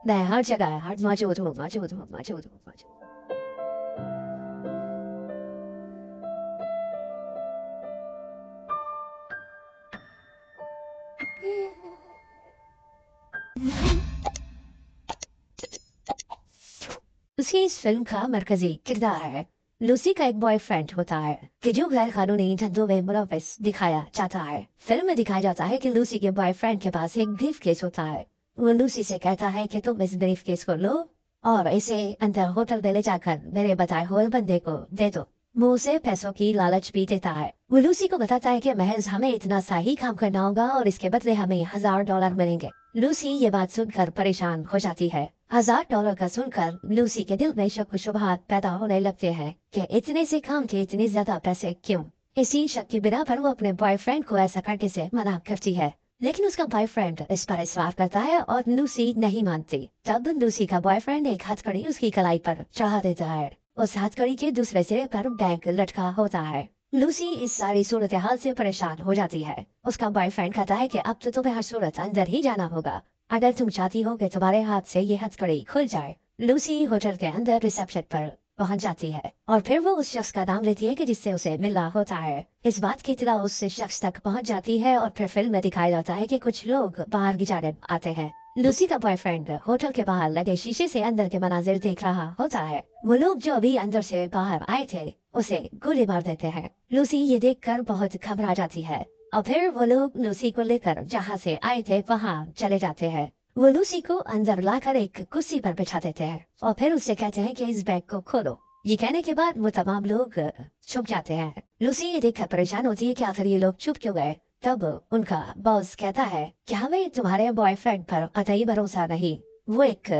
मैं हर जगह हर मौजूद हूँ। उसकी इस फिल्म का मरकजी किरदार है। लूसी का एक बॉयफ्रेंड होता है कि जो गैर कानूनी धंधों में मुलव्वस दिखाया जाता है। फिल्म में दिखाया जाता है कि लूसी के बॉयफ्रेंड के पास एक ब्रीफ केस होता है। वो लूसी से कहता है कि तुम इस ब्रीफ केस को लो और इसे अंदर होटल में ले जाकर मेरे बताए हुए बंदे को दे दो। वो उसे पैसों की लालच भी देता है। वो लूसी को बताता है कि महज हमें इतना सा ही काम करना होगा और इसके बदले हमें $1000 मिलेंगे। लूसी ये बात सुनकर परेशान हो जाती है। $1000 का सुनकर लूसी के दिल में शक शुबहात पैदा होने लगते हैं कि इतने से काम के इतने ज्यादा पैसे क्यों। इसी शक की बिना पर वो अपने बॉयफ्रेंड को ऐसा करने से मना करती है, लेकिन उसका बॉयफ्रेंड इस पर इसरार करता है और लूसी नहीं मानती। तब लूसी का बॉयफ्रेंड एक हथकड़ी उसकी कलाई पर चढ़ा देता है। उस हथकड़ी के दूसरे सिरे पर बैग लटका होता है। लूसी इस सारी सूरत हाल से परेशान हो जाती है। उसका बॉयफ्रेंड कहता है कि अब तो तुम्हें हर सूरत अंदर ही जाना होगा अगर तुम चाहती हो कि तुम्हारे हाथ से ये हथकड़ी खुल जाए। लूसी होटल के अंदर रिसेप्शन पर पहुंच जाती है और फिर वो उस शख्स का नाम लेती है कि जिससे उसे मिलना होता है। इस बात की इत्तला उस शख्स तक पहुंच जाती है और फिर फिल्म में दिखाया जाता है कि कुछ लोग बाहर की जानिब आते हैं। लूसी का बॉयफ्रेंड होटल के बाहर लगे शीशे से अंदर के मनाजिर देख रहा होता है। वो लोग जो अभी अंदर से बाहर आए थे उसे गोली मार देते हैं। लूसी ये देखकर बहुत घबरा जाती है और फिर वो लोग लूसी को लेकर जहाँ से आए थे वहाँ चले जाते हैं। वो लूसी को अंदर लाकर एक कुर्सी पर बिठा देते हैं और फिर उससे कहते हैं कि इस बैग को खोलो। ये कहने के बाद वो तमाम लोग छुप जाते हैं। लूसी ये देखकर परेशान होती है कि आखिर ये लोग छुप क्यों गए। तब उनका बॉस कहता है कि हमें तुम्हारे बॉयफ्रेंड पर कतई भरोसा नहीं, वो एक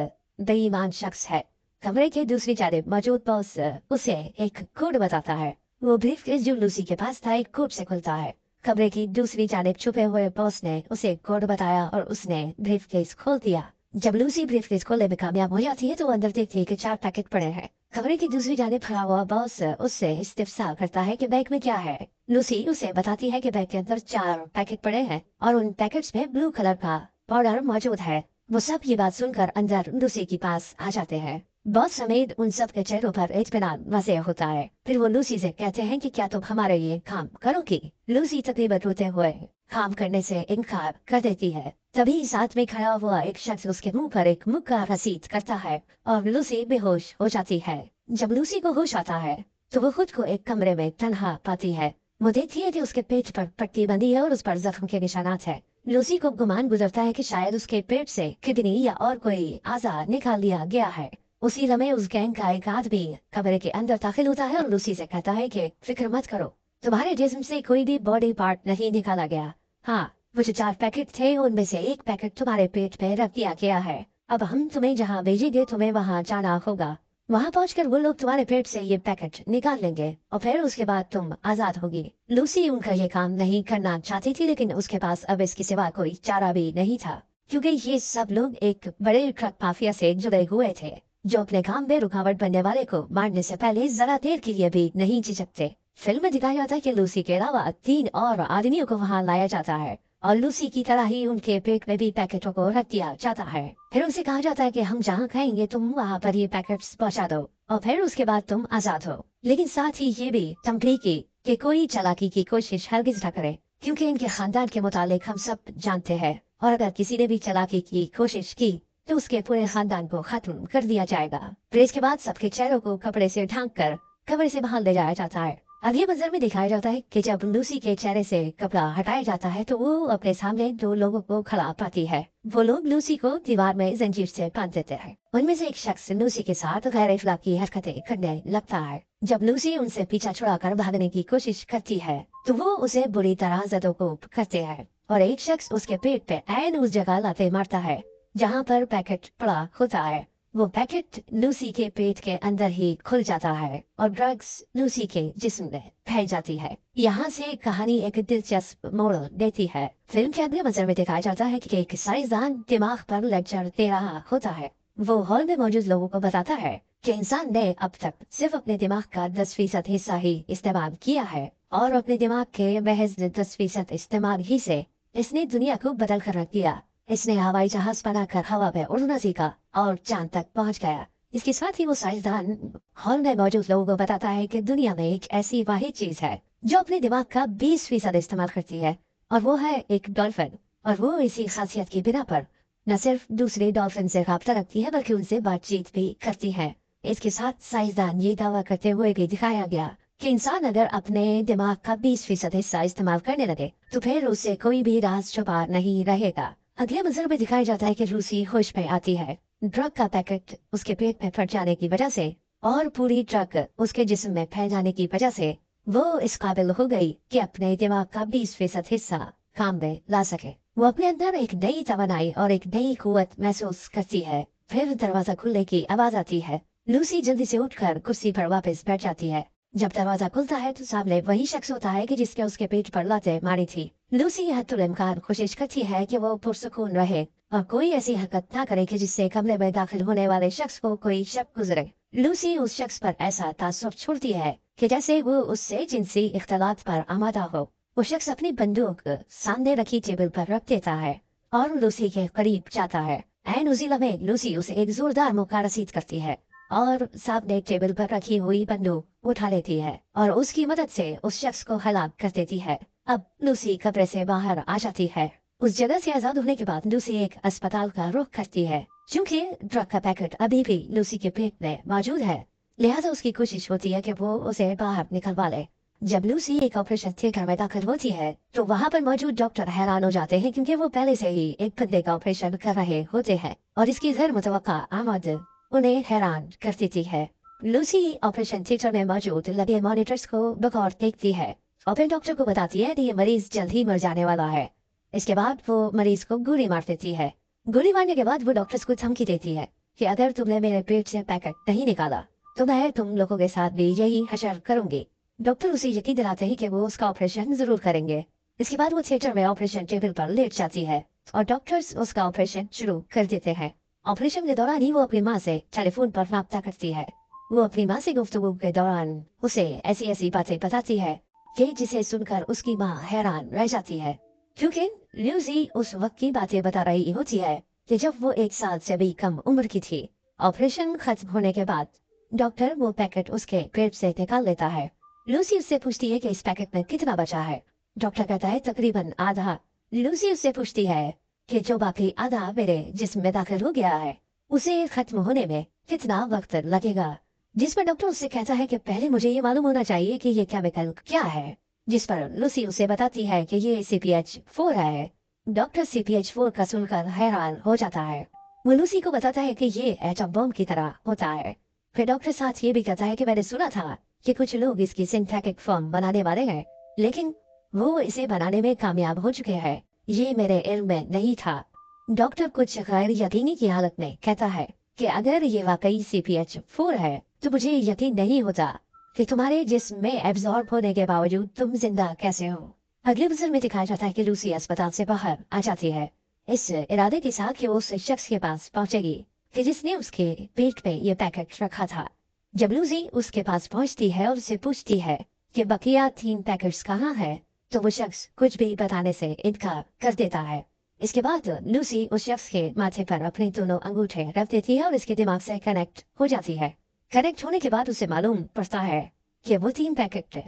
बेईमान शख्स है। कमरे के दूसरी जानिब मौजूद बॉस उसे एक कोड बताता है। वो ब्रीफकेस जो लूसी के पास था एक कोड से खुलता है। कमरे की दूसरी जानिब छुपे हुए बॉस ने उसे कोड बताया और उसने ब्रीफकेस खोल दिया। जब लूसी ब्रीफकेस खोलने में कामयाब हो जाती है तो अंदर देखती है कि 4 पैकेट पड़े हैं। कमरे की दूसरी जानिब खड़ा हुआ बॉस उससे इस्तिफसार करता है कि बैग में क्या है। लूसी उसे बताती है कि बैग के अंदर 4 पैकेट पड़े हैं और उन पैकेट्स में ब्लू कलर का पाउडर मौजूद है। वो सब ये बात सुनकर अंदर लूसी के पास आ जाते हैं। बॉस समेत उन सब के चेहरों पर इत्मीनान वाज़ेह होता है। फिर वो लूसी से कहते हैं कि क्या तुम हमारे ये काम करोगी। लूसी तकरीबन रोते हुए काम करने से इनकार कर देती है। तभी साथ में खड़ा हुआ एक शख्स उसके मुंह पर एक मुक्का रसीद करता है और लूसी बेहोश हो जाती है। जब लूसी को होश आता है तो वो खुद को एक कमरे में तन्हा पाती है। वो देखती है कि उसके पेट पर पट्टी बंधी है और उस पर जख्म के निशानात है। लूसी को गुमान गुजरता है कि शायद उसके पेट से किडनी या और कोई आज़ा निकाल लिया गया है। उसी लम्हे उस गैंग का एक आदमी कमरे के अंदर दाखिल होता है और लूसी से कहता है कि फिक्र मत करो, तुम्हारे जिस्म से कोई भी बॉडी पार्ट नहीं निकाला गया। हाँ, वो जो 4 पैकेट थे उनमें से एक पैकेट तुम्हारे पेट पे रख दिया गया है। अब हम तुम्हें जहाँ भेजेंगे तुम्हें वहाँ जाना होगा। वहाँ पहुंचकर वो लोग तुम्हारे पेट से ये पैकेट निकाल लेंगे और फिर उसके बाद तुम आजाद होगी। लूसी उनका ये काम नहीं करना चाहती थी, लेकिन उसके पास अब इसके सिवा कोई चारा भी नहीं था, क्योंकि ये सब लोग एक बड़े ट्रक माफिया से जुड़े हुए थे जो अपने काम में रुकावट बनने वाले को मारने से पहले जरा देर के लिए भी नहीं झिझकते। फिल्म में दिखाया जाता है कि लूसी के अलावा 3 और आदमियों को वहां लाया जाता है और लूसी की तरह ही उनके पेट में भी पैकेटों को रख दिया जाता है। फिर उनसे कहा जाता है कि हम जहाँ खाएंगे तुम वहाँ पर ये पैकेट्स पहुँचा दो और फिर उसके बाद तुम आजाद हो। लेकिन साथ ही ये भी धमकी की कि कोई चालाकी की कोशिश हरगिज न करे, क्योंकि इनके खानदान के मुतालिक हम सब जानते हैं और अगर किसी ने भी चालाकी की कोशिश की तो उसके पूरे खानदान को खत्म कर दिया जाएगा। फिर इसके बाद सबके चेहरों को कपड़े से ढांक कर कमरे से बाहर ले जाया जाता है। अगले मंजर में दिखाया जाता है कि जब लूसी के चेहरे से कपड़ा हटाया जाता है तो वो अपने सामने 2 लोगों को खड़ा पाती है। वो लोग लूसी को दीवार में जंजीर से बांध देते हैं। उनमें से एक शख्स लूसी के साथ गैर इखलाकी हरकतें करने लगता है। जब लूसी उनसे पीछा छुड़ाकर भागने की कोशिश करती है तो वो उसे बुरी तरह जदोकोब करते हैं और एक शख्स उसके पेट पे ऐन उस जगह लाते मारता है जहाँ पर पैकेट पड़ा होता है। वो पैकेट लूसी के पेट के अंदर ही खुल जाता है और ड्रग्स लूसी के जिस्म में फैल जाती है। यहाँ से कहानी एक दिलचस्प मोड़ देती है। फिल्म के अगले मंजर में दिखाया जाता है कि एक साइंसदान दिमाग पर लेक्चर दे रहा होता है। वो हॉल में मौजूद लोगों को बताता है कि इंसान ने अब तक सिर्फ अपने दिमाग का 10% हिस्सा ही इस्तेमाल किया है और अपने दिमाग के महज 10% इस्तेमाल ही से इसने दुनिया को बदल कर रख दिया। इसने हवाई जहाज बनाकर हवा में उड़ना सीखा और चांद तक पहुंच गया। इसके साथ ही वो साइंसदान हॉल में मौजूद लोगों को बताता है कि दुनिया में एक ऐसी वाहिद चीज है जो अपने दिमाग का 20% इस्तेमाल करती है और वो है एक डॉल्फिन। और वो इसी खासियत की बिना पर न सिर्फ दूसरे डॉल्फिन से राब्ता रखती है बल्कि उनसे बातचीत भी करती है। इसके साथ साइंसदान ये दावा करते हुए भी दिखाया गया कि इंसान अगर अपने दिमाग का 20% हिस्सा इस्तेमाल करने लगे तो फिर उससे कोई भी राज छुपा नहीं रहेगा। अगले मंजर में दिखाया जाता है कि लूसी होश में आती है। ड्रग का पैकेट उसके पेट में फट जाने की वजह से और पूरी ड्रग उसके जिस्म में फैल जाने की वजह से वो इस काबिल हो गई कि अपने दिमाग का 20% हिस्सा काम में ला सके। वो अपने अंदर एक नई तवानाई और एक नई कुव्वत महसूस करती है। फिर दरवाजा खुलने की आवाज आती है। लूसी जल्दी से उठकर कुर्सी पर वापस बैठ जाती है। जब दरवाजा खुलता है तो सामने वही शख्स होता है कि जिसके उसके पेट पर लातें मारी थी। लूसी हत्तुल-इम्कान कोशिश करती है कि वो पुरसुकून रहे और कोई ऐसी हरकत ना करे कि जिससे कमरे में दाखिल होने वाले शख्स को कोई शक गुजरे। लूसी उस शख्स पर ऐसा तासुर छोड़ती है कि जैसे वो उससे जिनसी इख्तलात पर आमादा हो। वो शख्स अपनी बंदूक सामने रखी टेबल पर रख देता है और लूसी के करीब जाता है। ऐन उसी लम्हे लूसी उसे एक जोरदार मुक्का रसीद करती है और सामने टेबल पर रखी हुई बंदूक उठा लेती है और उसकी मदद से उस शख्स को हलाक कर देती है। अब लूसी कमरे से बाहर आ जाती है। उस जगह से आजाद होने के बाद लूसी एक अस्पताल का रुख करती है। चूंकि ड्रग का पैकेट अभी भी लूसी के पेट में मौजूद है, लिहाजा उसकी कोशिश होती है कि वो उसे बाहर निकलवा ले। जब लूसी एक ऑपरेशन थिएटर में दाखिल होती है तो वहाँ पर मौजूद डॉक्टर हैरान हो जाते हैं, क्योंकि वो पहले से ही एक बंदे का ऑपरेशन कर रहे होते हैं और इसकी गैर मुतवक्का आमद उन्हें हैरान कर देती है। लूसी ऑपरेशन थिएटर में मौजूद लगे मॉनिटर्स को बगौर देखती है और फिर डॉक्टर को बताती है कि ये मरीज जल्द ही मर जाने वाला है। इसके बाद वो मरीज को गोली मार देती है। गोली मारने के बाद वो डॉक्टर्स को धमकी देती है कि अगर तुमने मेरे पेट से पैकेट नहीं निकाला तो मैं तुम लोगों के साथ भी यही हशर करूंगी। डॉक्टर उसे यकीन दिलाते हैं कि वो उसका ऑपरेशन जरूर करेंगे इसके बाद वो थिएटर में ऑपरेशन टेबल पर लेट जाती है और डॉक्टर्स उसका ऑपरेशन शुरू कर देते हैं। ऑपरेशन के दौरान ही वो अपनी माँ से टेलीफोन पर राब्ता करती है। वो अपनी माँ से गुफ्तगू के दौरान उसे ऐसी ऐसी बातें बताती है कि जिसे सुनकर उसकी माँ हैरान रह जाती है, क्योंकि लूसी उस वक्त की बातें बता रही होती है कि जब वो 1 साल से भी कम उम्र की थी। ऑपरेशन खत्म होने के बाद डॉक्टर वो पैकेट उसके पेट से निकाल लेता है। लूसी उससे पूछती है कि इस पैकेट में कितना बचा है। डॉक्टर कहता है तकरीबन आधा। लूसी उससे पूछती है कि जो बाकी आधा मेरे जिस्म में दाखिल हो गया है उसे खत्म होने में कितना वक्त लगेगा, जिस पर डॉक्टर उससे कहता है कि पहले मुझे ये मालूम होना चाहिए कि ये केमिकल क्या है, जिस पर लूसी उसे बताती है कि ये CPH4 है। डॉक्टर CPH4 का सुनकर हैरान हो जाता है। वो लूसी को बताता है कि ये एटम बम की तरह होता है। फिर डॉक्टर साथ ये भी कहता है कि मैंने सुना था कि कुछ लोग इसकी सिंथेटिक फॉर्म बनाने वाले हैं, लेकिन वो इसे बनाने में कामयाब हो चुके हैं। ये मेरे इल्म में नहीं था। डॉक्टर कुछ गैर यकीनी की हालत में कहता है कि अगर ये वाकई CPH4 है तो मुझे यकीन नहीं होता कि तुम्हारे जिस्म में एब्जॉर्ब होने के बावजूद तुम जिंदा कैसे हो। अगले मंजर में दिखाया जाता है कि लूसी अस्पताल से बाहर आ जाती है, इस इरादे के साथ कि वो उस शख्स के पास पहुंचेगी कि जिसने उसके पेट पे ये पैकेट रखा था। जब लूसी उसके पास पहुंचती है और उससे पूछती है कि बकिया 3 पैकेट्स कहाँ है, तो वो शख्स कुछ भी बताने से इनकार कर देता है। इसके बाद लूसी उस शख्स के माथे पर अपने दोनों अंगूठे रख देती है और इसके दिमाग से कनेक्ट हो जाती है। कनेक्ट होने के बाद उसे मालूम पड़ता है कि वो 3 पैकेट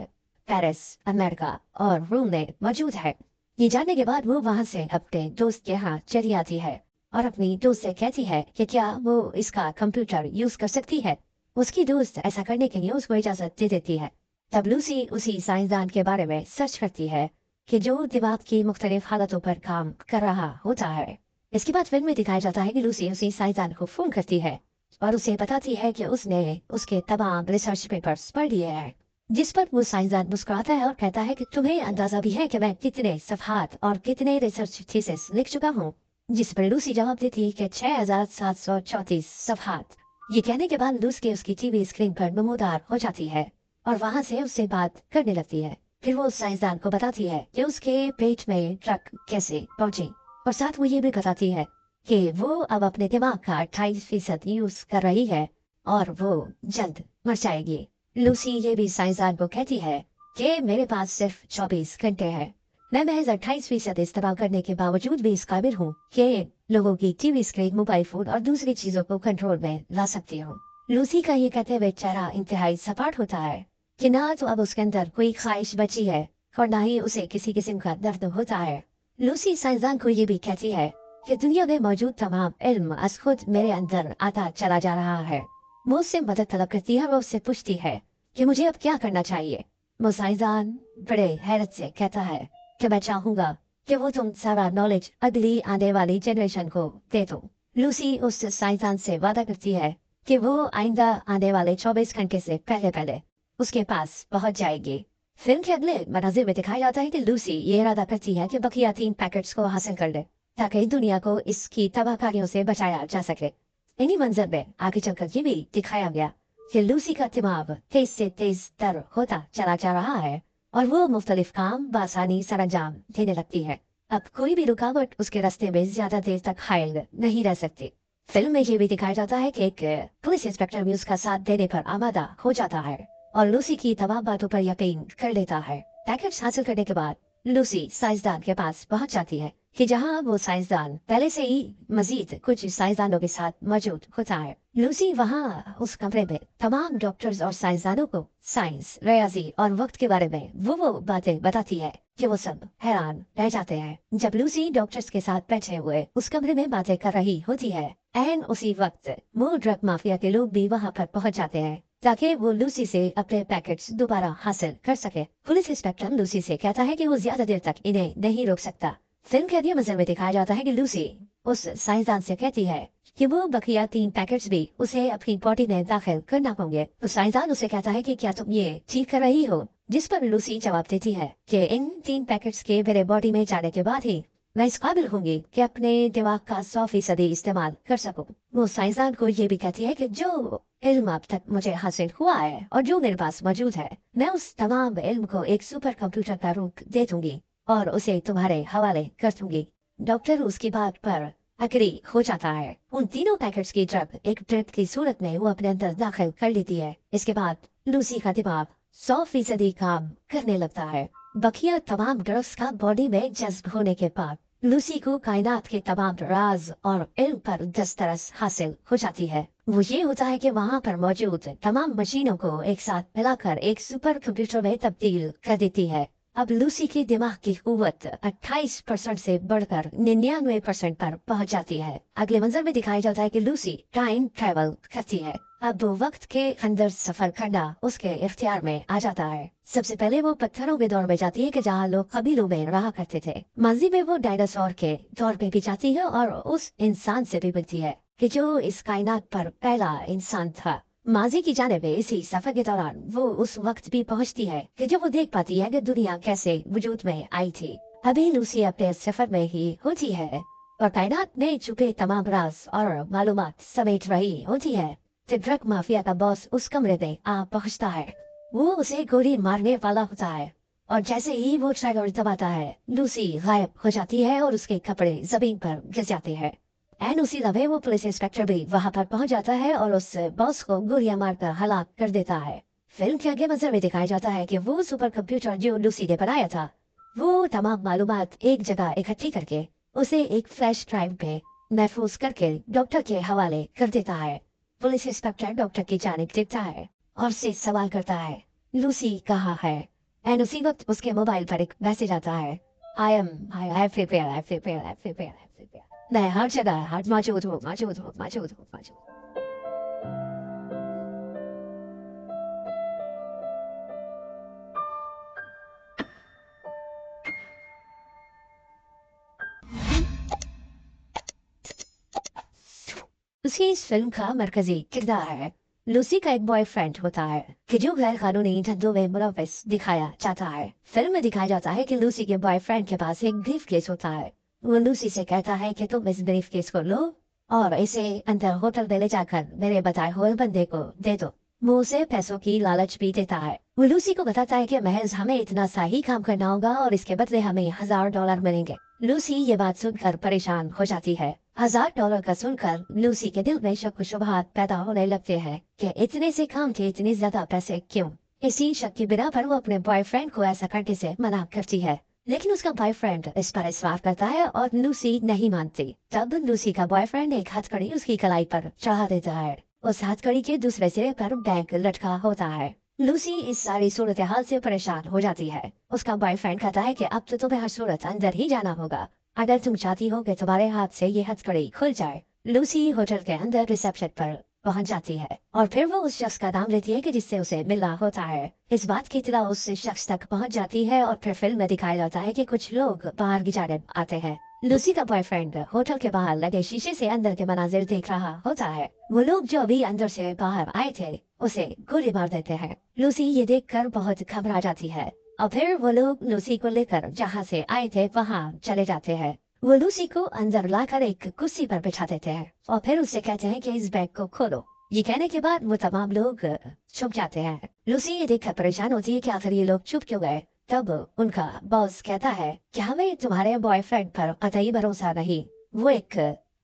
पेरिस, अमेरिका और रोम में मौजूद है। ये जानने के बाद वो वहां से अपने दोस्त के यहाँ चली आती है और अपनी दोस्त से कहती है कि क्या वो इसका कंप्यूटर यूज कर सकती है। उसकी दोस्त ऐसा करने के लिए उसको इजाजत दे देती है। तब लूसी उसी साइंसदान के बारे में सर्च करती है कि जो दिमाग की मुख्तलिफ हालतों पर काम कर रहा होता है। इसके बाद फिल्म में दिखाया जाता है कि लूसी उसी साइंसदान को फोन करती है और उसे बताती है कि उसने उसके तमाम रिसर्च पेपर्स पढ़ लिए हैं, जिस पर वो साइंसदान मुस्कुराता है और कहता है कि तुम्हें अंदाजा भी है कि मैं कितने सफहात और कितने रिसर्च थीसिस लिख चुका हूँ। जिस पर लूसी जवाब देती है कि 6734 सफहात। ये कहने के बाद लूसी उसकी टीवी स्क्रीन पर नमूदार हो जाती है और वहां से उससे बात करने लगती है। फिर वो साइंसदान को बताती है कि उसके पेट में ट्रक कैसे पहुंची और साथ वो ये भी बताती है कि वो अब अपने दिमाग का 28% यूज कर रही है और वो जल्द मर जाएगी। लूसी ये भी साइंसदान को कहती है कि मेरे पास सिर्फ 24 घंटे हैं। मैं महज 28% इस्तेमाल करने के बावजूद भी इस काबिल हूँ कि लोगों की टीवी स्क्रीन, मोबाइल फोन और दूसरी चीजों को कंट्रोल में ला सकती हूँ। लूसी का ये कहते हुए चेहरा इंतहाई सपाट होता है कि ना तो अब उसके अंदर कोई ख्वाहिश बची है और ना ही उसे किसी किस्म का दर्द होता है। लूसी साइंसदान को ये भी कहती है कि दुनिया में मौजूद तमाम इल्म अज खुद मेरे अंदर आता चला जा रहा है। वो उससे मदद तलब करती है। वो उससे पूछती है कि मुझे अब क्या करना चाहिए। वो साइंसदान बड़े हैरत से कहता है कि मैं चाहूंगा कि वो तुम सारा नॉलेज अगली आने वाली जनरेशन को दे दो। लूसी उस साइंसदान से वादा करती है कि वो आइंदा आने वाले 24 घंटे से पहले पहले उसके पास पहुंच जाएगी। फिल्म के अगले मनाजिर में दिखाया जाता है कि लूसी ये इरादा करती है कि बकिया 3 पैकेट्स को हासिल कर ले ताकि दुनिया को इसकी तबाहकारियों से बचाया जा सके। इन्हीं मंजर में आगे चलकर ये भी दिखाया गया कि लूसी का दिमाग तेज से तेज तर होता चला जा रहा है और वो मुख्तलिफ काम बआसानी सरंजाम देने लगती है। अब कोई भी रुकावट उसके रास्ते में ज्यादा देर तक हायल नहीं रह सकती। फिल्म में ये भी दिखाया जाता है कि एक पुलिस इंस्पेक्टर भी उसका साथ देने पर आमादा हो जाता है और लूसी की तमाम बातों पर यकीन कर लेता है। पैकेट्स हासिल करने के बाद लूसी साइंसदान के पास पहुंच जाती है कि जहां वो साइंसदान पहले से ही मजीद कुछ साइंसदानों के साथ मौजूद होता है। लूसी वहां उस कमरे में तमाम डॉक्टर्स और साइंसदानों को साइंस, रियाजी और वक्त के बारे में वो बातें बताती है कि वो सब हैरान रह जाते हैं। जब लूसी डॉक्टर्स के साथ बैठे हुए उस कमरे में बातें कर रही होती है, एन उसी वक्त वो ड्रग माफिया के लोग भी वहां पर पहुंच जाते हैं ताकि वो लूसी से अपने पैकेट्स दोबारा हासिल कर सके। पुलिस इंस्पेक्टर लूसी से कहता है कि वो ज्यादा देर तक इन्हें नहीं रोक सकता। फिल्म के अगले मंजर में दिखाया जाता है कि लूसी उस साइंसदान से कहती है कि वो बकिया 3 पैकेट्स भी उसे अपनी बॉडी में दाखिल करना होंगे। तो साइंसदान उसे कहता है कि क्या तुम ये ठीक कर रही हो, जिस पर लूसी जवाब देती है कि इन 3 पैकेट्स के मेरे बॉडी में जाने के बाद ही मैं इस काबिल होंगी कि अपने दिमाग का 100% इस्तेमाल कर सकूं। वो साइंसदान को ये भी कहती है कि जो इल्म अब तक मुझे हासिल हुआ है और जो मेरे पास मौजूद है, मैं उस तमाम इल्म को एक सुपर कंप्यूटर का रूप दे दूंगी और उसे तुम्हारे हवाले कर दूंगी। डॉक्टर उसकी बात पर अग्री हो जाता है। उन तीनों पैकेट्स की ड्रग एक ड्रिप की सूरत में वो अपने अंदर दाखिल कर लेती है। इसके बाद लूसी का दिमाग 100% काम करने लगता है। बकिया तमाम ड्रग्स का बॉडी में जज्ब होने के बाद लूसी को कायनात के तमाम राज और इल्म पर दस्तरस हासिल हो जाती है। वो ये होता है कि वहाँ पर मौजूद तमाम मशीनों को एक साथ मिलाकर एक सुपर कंप्यूटर में तब्दील कर देती है। अब लूसी की दिमाग की कुव्वत 28% से बढ़कर 99% पर पहुंच जाती है। अगले मंजर में दिखाया जाता है कि लूसी टाइम ट्रेवल करती है। अब वो वक्त के अंदर सफर करना उसके इख्तियार में आ जाता है। सबसे पहले वो पत्थरों के दौर में जाती है कि जहाँ लोग कबीलों में रहा करते थे। माजी में वो डायनासोर के दौर पे भी जाती है और उस इंसान से भी मिलती है कि जो इस कायनात पर पहला इंसान था। माजी की जानिब इसी सफर के दौरान वो उस वक्त भी पहुंचती है कि जब वो देख पाती है कि दुनिया कैसे वजूद में आई थी। अभी लूसी अपने सफर में ही होती है और कायनात में छुपे तमाम राज और मालूमात समेट रही होती है। तो ड्रग माफिया का बॉस उस कमरे में आ पहुंचता है। वो उसे गोली मारने वाला होता है और जैसे ही वो ट्रिगर दबाता है लूसी गायब हो जाती है और उसके कपड़े जमीन पर गिर जाते हैं। एंड उसी लम्हे वो पुलिस इंस्पेक्टर भी वहां पर पहुंच जाता है और उस बॉस को गोलियां मारकर हलाक कर देता है। फिल्म के आगे मंजर में दिखाया जाता है कि वो सुपर कंप्यूटर जो लूसी ने बनाया था वो तमाम मालूमात एक जगह इकट्ठी करके उसे एक फ्लैश ड्राइव पे महफूज करके डॉक्टर के हवाले कर देता है। पुलिस इंस्पेक्टर डॉक्टर की जानिब देखता है और से सवाल करता है लूसी कहाँ है। एंड उसी वक्त उसके मोबाइल पर एक मैसेज आता है मैं हर जगह हर मौजूद हूँ मौजूद हूँ मौजूद हूँ मौजूद। उसकी इस फिल्म का मरकजी किरदार है। लूसी का एक बॉयफ्रेंड होता है कि जो गैर कानूनी धंधों में मुलव्वस दिखाया जाता है। फिल्म में दिखाया जाता है कि लूसी के बॉयफ्रेंड के पास एक ब्रीफ केस होता है। वो लूसी से कहता है कि तुम इस ब्रीफ केस को लो और इसे अंदर होटल में ले जाकर मेरे बताए हुए बंदे को दे दो। वो उसे पैसों की लालच भी देता है। वो लूसी को बताता है कि महज हमें इतना सा ही काम करना होगा और इसके बदले हमें $1000 मिलेंगे। लूसी ये बात सुनकर परेशान हो जाती है। $1000 का सुनकर लूसी के दिल में शक शुबहात पैदा होने लगते हैं कि इतने से काम के इतने ज्यादा पैसे क्यों। इसी शक की बिना पर वो अपने बॉयफ्रेंड को ऐसा करने से मना करती है, लेकिन उसका बॉयफ्रेंड इस पर इसरार करता है और लूसी नहीं मानती। तब लूसी का बॉयफ्रेंड एक हथकड़ी उसकी कलाई पर चढ़ा देता है। उस हथकड़ी के दूसरे सिरे पर बैंक लटका होता है। लूसी इस सारी सूरत हाल से परेशान हो जाती है। उसका बॉयफ्रेंड कहता है कि अब तो तुम्हें हर सूरत अंदर ही जाना होगा अगर तुम चाहती हो कि तुम्हारे हाथ से ये हथकड़ी खुल जाए। लूसी होटल के अंदर रिसेप्शन पर पहुंच जाती है और फिर वो उस शख्स का नाम लेती है कि जिससे उसे मिलना होता है। इस बात की इत्तला उस शख्स तक पहुंच जाती है और फिर फिल्म में दिखाया जाता है कि कुछ लोग बाहर की जानिब आते हैं। लूसी का बॉयफ्रेंड होटल के बाहर लगे शीशे से अंदर के मनाजिर देख रहा होता है। वो लोग जो अभी अंदर से बाहर आए थे उसे गोली मार देते हैं। लूसी ये देखकर बहुत घबरा जाती है और फिर वो लोग लूसी को लेकर जहाँ से आए थे वहाँ चले जाते हैं। वो लूसी को अंदर लाकर एक कुर्सी पर बिठा देते हैं और फिर उससे कहते हैं कि इस बैग को खोलो। ये कहने के बाद वो तमाम लोग छुप जाते हैं। लूसी ये देखकर परेशान होती है कि आखिर ये लोग छुप क्यों गए। तब उनका बॉस कहता है कि हमें तुम्हारे बॉयफ्रेंड पर कतई भरोसा नहीं, वो एक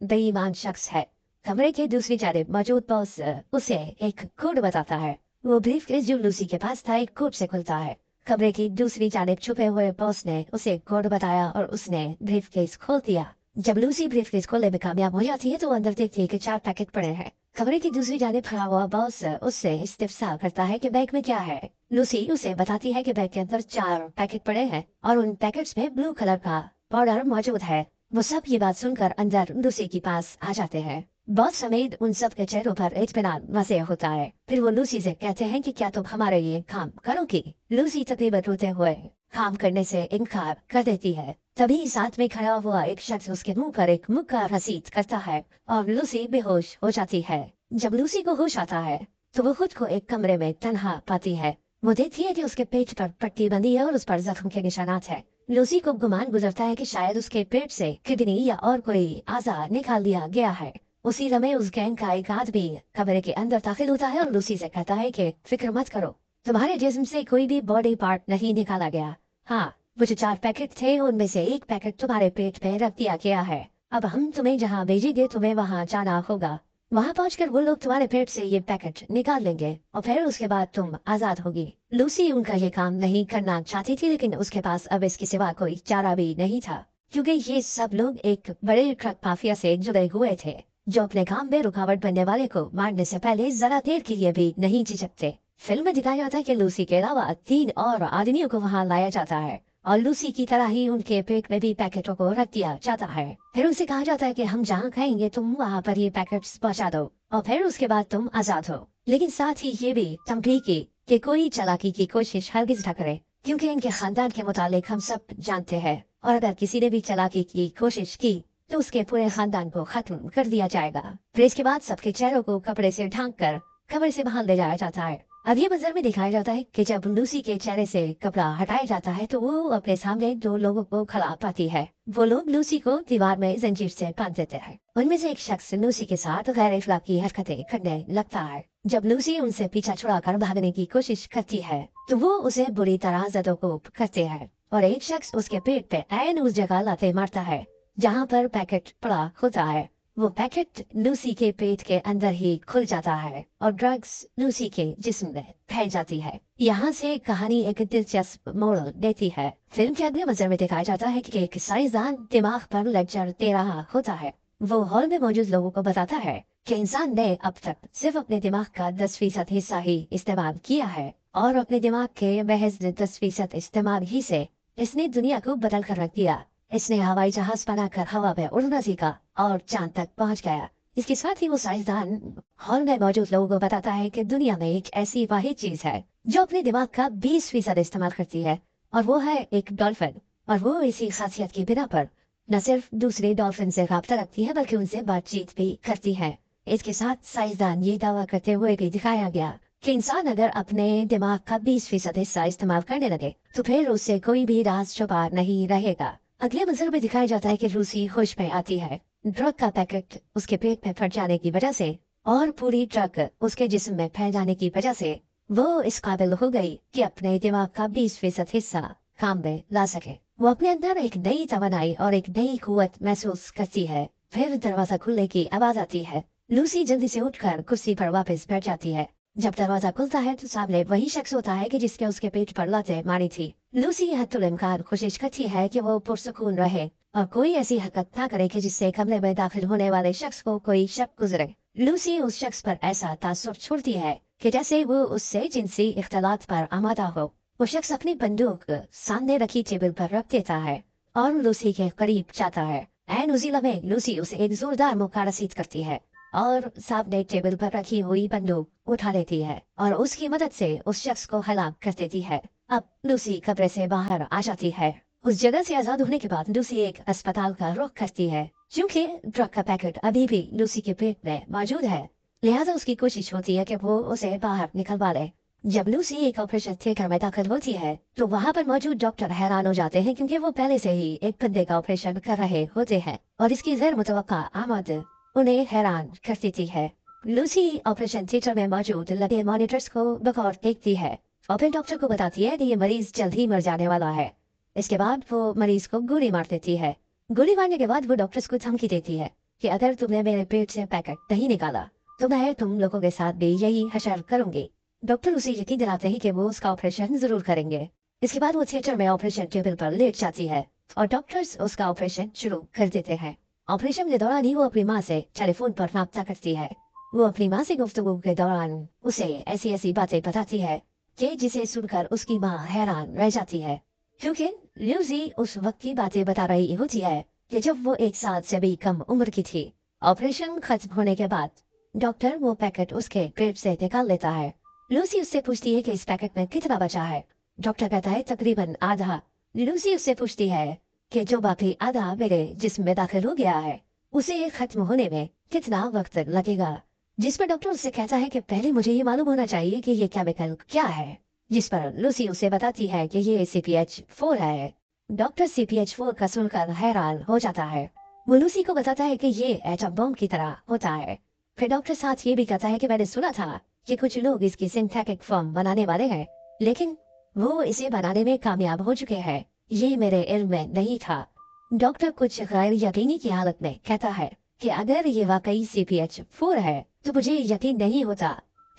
बेईमान शख्स है। कमरे के दूसरी जानिब मौजूद बॉस उसे एक कोड बताता है। वो ब्रीफकेस जो लूसी के पास था एक कोड से खुलता है। कमरे की दूसरी जानिब छुपे हुए बॉस ने उसे कोड बताया और उसने ब्रीफकेस खोल दिया। जब लूसी ब्रीफकेस खोलने में कामयाब हो जाती है तो अंदर देखती है कि 4 पैकेट पड़े हैं। कमरे की दूसरी जानिब खड़ा हुआ बॉस उससे इस्तिफसार करता है कि बैग में क्या है। लूसी उसे बताती है कि बैग के अंदर 4 पैकेट पड़े हैं और उन पैकेट्स में ब्लू कलर का पाउडर मौजूद है। वो सब ये बात सुनकर अंदर लूसी के पास आ जाते हैं। बॉस समेत उन सब के चेहरों पर इत्मीनान वसे होता है। फिर वो लूसी से कहते हैं कि क्या तुम हमारे लिए काम करोगी। लूसी तकरीबन रोते हुए काम करने से इनकार कर देती है। तभी साथ में खड़ा हुआ एक शख्स उसके मुंह पर एक मुक्का रसीद करता है और लूसी बेहोश हो जाती है। जब लूसी को होश आता है तो वो खुद को एक कमरे में तन्हा पाती है। वो देखती है कि उसके पेट पर पट्टी बंधी है और उस पर जख्म के निशानात है। लूसी को गुमान गुजरता है कि शायद उसके पेट से किडनी या और कोई आज़ा निकाल दिया गया है। उसी समय उस गैंग का एक आदमी कमरे के अंदर दाखिल होता है और लूसी से कहता है कि फिक्र मत करो, तुम्हारे जिस्म से कोई भी बॉडी पार्ट नहीं निकाला गया। हाँ, वो जो 4 पैकेट थे उनमें से एक पैकेट तुम्हारे पेट में रख दिया गया है। अब हम तुम्हें जहाँ भेजेंगे तुम्हें वहाँ जाना होगा। वहाँ पहुंचकर वो लोग तुम्हारे पेट से ये पैकेट निकाल लेंगे और फिर उसके बाद तुम आजाद होगी। लूसी उनका ये काम नहीं करना चाहती थी, लेकिन उसके पास अब इसके सिवा कोई चारा भी नहीं था, क्योंकि ये सब लोग एक बड़े ट्रक माफिया से जुड़े हुए थे जो अपने काम में रुकावट बनने वाले को मारने से पहले जरा देर के लिए भी नहीं झिझकते। फिल्म में दिखाया जाता है कि लूसी के अलावा 3 और आदमियों को वहाँ लाया जाता है और लूसी की तरह ही उनके पेट में भी पैकेटों को रख दिया जाता है। फिर उनसे कहा जाता है कि हम जहाँ खाएंगे तुम वहाँ पर ये पैकेट्स पहुँचा दो और फिर उसके बाद तुम आजाद हो। लेकिन साथ ही ये भी तंबी की कि कोई चालाकी की कोशिश हरगिज न करे, क्योंकि इनके खानदान के मुतालिक हम सब जानते हैं और अगर किसी ने भी चालाकी की कोशिश की तो उसके पूरे खानदान को खत्म कर दिया जाएगा। फिर इसके बाद सबके चेहरों को कपड़े से ढांक कर कब्र से बाहर ले जाया जाता है। अब ये मंजर में दिखाया जाता है कि जब लूसी के चेहरे से कपड़ा हटाया जाता है तो वो अपने सामने 2 लोगों को खड़ा पाती है। वो लोग लूसी को दीवार में जंजीर से बांध देते हैं। उनमें से एक शख्स लूसी के साथ गैर अखलाकी हरकतें करने लगता है। जब लूसी उनसे पीछा छुड़ाकर भागने की कोशिश करती है तो वो उसे बुरी तरह जदोकोब करते हैं और एक शख्स उसके पेट पे ऐन उस जगह लाते मारता है जहाँ पर पैकेट पड़ा होता है। वो पैकेट लूसी के पेट के अंदर ही खुल जाता है और ड्रग्स लूसी के जिस्म में फैल जाती है। यहाँ से कहानी एक दिलचस्प मोड़ लेती है। फिल्म के अगले मंजर में दिखाया जाता है कि एक साइंसदान दिमाग पर लेक्चर दे रहा होता है। वो हॉल में मौजूद लोगों को बताता है कि इंसान ने अब तक सिर्फ अपने दिमाग का 10% हिस्सा ही इस्तेमाल किया है और अपने दिमाग के महज 10% इस्तेमाल ही से इसने दुनिया को बदल कर रख दिया। इसने हवाई जहाज बनाकर हवा में उड़ना सीखा और चांद तक पहुंच गया। इसके साथ ही वो साइंसदान हॉल में मौजूद लोगों को बताता है कि दुनिया में एक ऐसी वाहिद चीज है जो अपने दिमाग का 20% इस्तेमाल करती है और वो है एक डॉल्फिन। और वो इसी खासियत की बिना पर न सिर्फ दूसरे डॉल्फिन से राब्ता रखती है बल्कि उनसे बातचीत भी करती है। इसके साथ साइंसदान ये दावा करते हुए भी दिखाया गया कि इंसान अगर अपने दिमाग का 20% हिस्सा इस्तेमाल करने लगे तो फिर उससे कोई भी राज छुपा नहीं रहेगा। अगले मंजर में दिखाया जाता है कि लूसी होश में आती है। ड्रग का पैकेट उसके पेट में फट जाने की वजह से और पूरी ड्रग उसके जिस्म में फैल जाने की वजह से वो इस काबिल हो गई कि अपने दिमाग का 20% हिस्सा काम में ला सके। वो अपने अंदर एक नई तवानाई और एक नई कुव्वत महसूस करती है। फिर दरवाजा खुलने की आवाज आती है। लूसी जल्दी से उठकर कुर्सी पर वापस बैठ जाती है। जब दरवाजा खुलता है तो सामने वही शख्स होता है कि जिसके उसके पेट पर लातें मारी थी। लूसी हत्तुल इम्कान कोशिश करती है कि वो पुरसुकून रहे और कोई ऐसी हरकत ना करे कि जिससे कमरे में दाखिल होने वाले शख्स को कोई शक गुजरे। लूसी उस शख्स पर ऐसा तासुर छोड़ती है कि जैसे वो उससे जिनसी इख्तलात पर आमादा हो। वो शख्स अपनी बंदूक सामने रखी टेबल पर रख देता है और लूसी के करीब जाता है। ऐन उसी लम्हे लूसी उसे एक जोरदार मुक्का रसीद करती है और सामने टेबल पर रखी हुई बंदूक उठा लेती है और उसकी मदद से उस शख्स को हलाक कर देती है। अब लूसी कब्र से बाहर आ जाती है। उस जगह से आजाद होने के बाद लूसी एक अस्पताल का रुख करती है। क्योंकि ड्रग का पैकेट अभी भी लूसी के पेट में मौजूद है, लिहाजा उसकी कोशिश होती है कि वो उसे बाहर निकलवा ले। जब लूसी एक ऑपरेशन थिएटर में दाखिल होती है तो वहाँ पर मौजूद डॉक्टर हैरान हो जाते हैं, क्योंकि वो पहले से ही एक बंदे का ऑपरेशन कर रहे होते हैं और इसकी गैर मुतवक्का आमद उन्हें हैरान कर देती है। लूसी ऑपरेशन थिएटर में मौजूद लगे मॉनिटर्स को बगौर देखती है और फिर डॉक्टर को बताती है कि ये मरीज जल्द ही मर जाने वाला है। इसके बाद वो मरीज को गोली मार देती है। गोली मारने के बाद वो डॉक्टर्स को धमकी देती है कि अगर तुमने मेरे पेट से पैकेट नहीं निकाला तो मैं तुम लोगों के साथ भी यही हशर करूंगी। डॉक्टर उसे यकीन दिलाते हैं कि वो उसका ऑपरेशन जरूर करेंगे। इसके बाद वो थिएटर में ऑपरेशन टेबल पर लेट जाती है और डॉक्टर्स उसका ऑपरेशन शुरू कर देते हैं। ऑपरेशन के दौरान ही वो अपनी माँ से टेलीफोन पर राब्ता करती है। वो अपनी माँ से गुफ्तगू के दौरान उसे ऐसी ऐसी बातें बताती है कि जिसे सुनकर उसकी माँ हैरान रह जाती है, क्योंकि लूसी उस वक्त की बातें बता रही होती है कि जब वो 1 साल से भी कम उम्र की थी। ऑपरेशन खत्म होने के बाद डॉक्टर वो पैकेट उसके पेट से निकाल लेता है। लूसी उससे पूछती है कि इस पैकेट में कितना बचा है। डॉक्टर कहता है तकरीबन आधा। लूसी उससे पूछती है कि जो बाकी आधा मेरे जिस्म में दाखिल हो गया है उसे खत्म होने में कितना वक्त लगेगा। जिस पर डॉक्टर उससे कहता है कि पहले मुझे ये मालूम होना चाहिए कि ये केमिकल क्या है। जिस पर लूसी उसे बताती है कि ये CPH4 है। डॉक्टर CPH4 का सुनकर हैरान हो जाता है। वो लूसी को बताता है कि ये एटम बम की तरह होता है। फिर डॉक्टर साथ ये भी कहता है कि मैंने सुना था कि कुछ लोग इसकी सिंथेटिक फॉर्म बनाने वाले हैं, लेकिन वो इसे बनाने में कामयाब हो चुके हैं। ये मेरे इल्म में नहीं था। डॉक्टर कुछ गैर यकीनी की हालत में कहता है कि अगर ये वाकई CPH4 है तो मुझे यकीन नहीं होता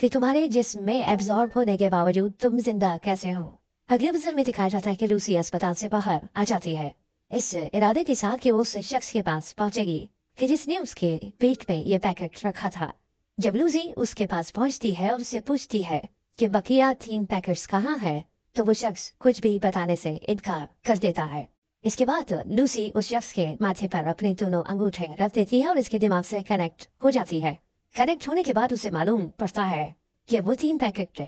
कि तुम्हारे जिस्म में एब्जॉर्ब होने के बावजूद तुम जिंदा कैसे हो। अगले मंजर में दिखाया जाता है कि लूसी अस्पताल से बाहर आ जाती है, इस इरादे के साथ कि वो उस शख्स के पास पहुंचेगी कि जिसने उसके पेट में ये पैकेट रखा था। जब लूसी उसके पास पहुंचती है और उससे पूछती है कि बकिया 3 पैकेट्स कहाँ है, तो वो शख्स कुछ भी बताने से इनकार कर देता है। इसके बाद लूसी उस शख्स के माथे पर अपने दोनों अंगूठे रख देती है और इसके दिमाग से कनेक्ट हो जाती है। कनेक्ट होने के बाद उसे मालूम पड़ता है कि वो 3 पैकेट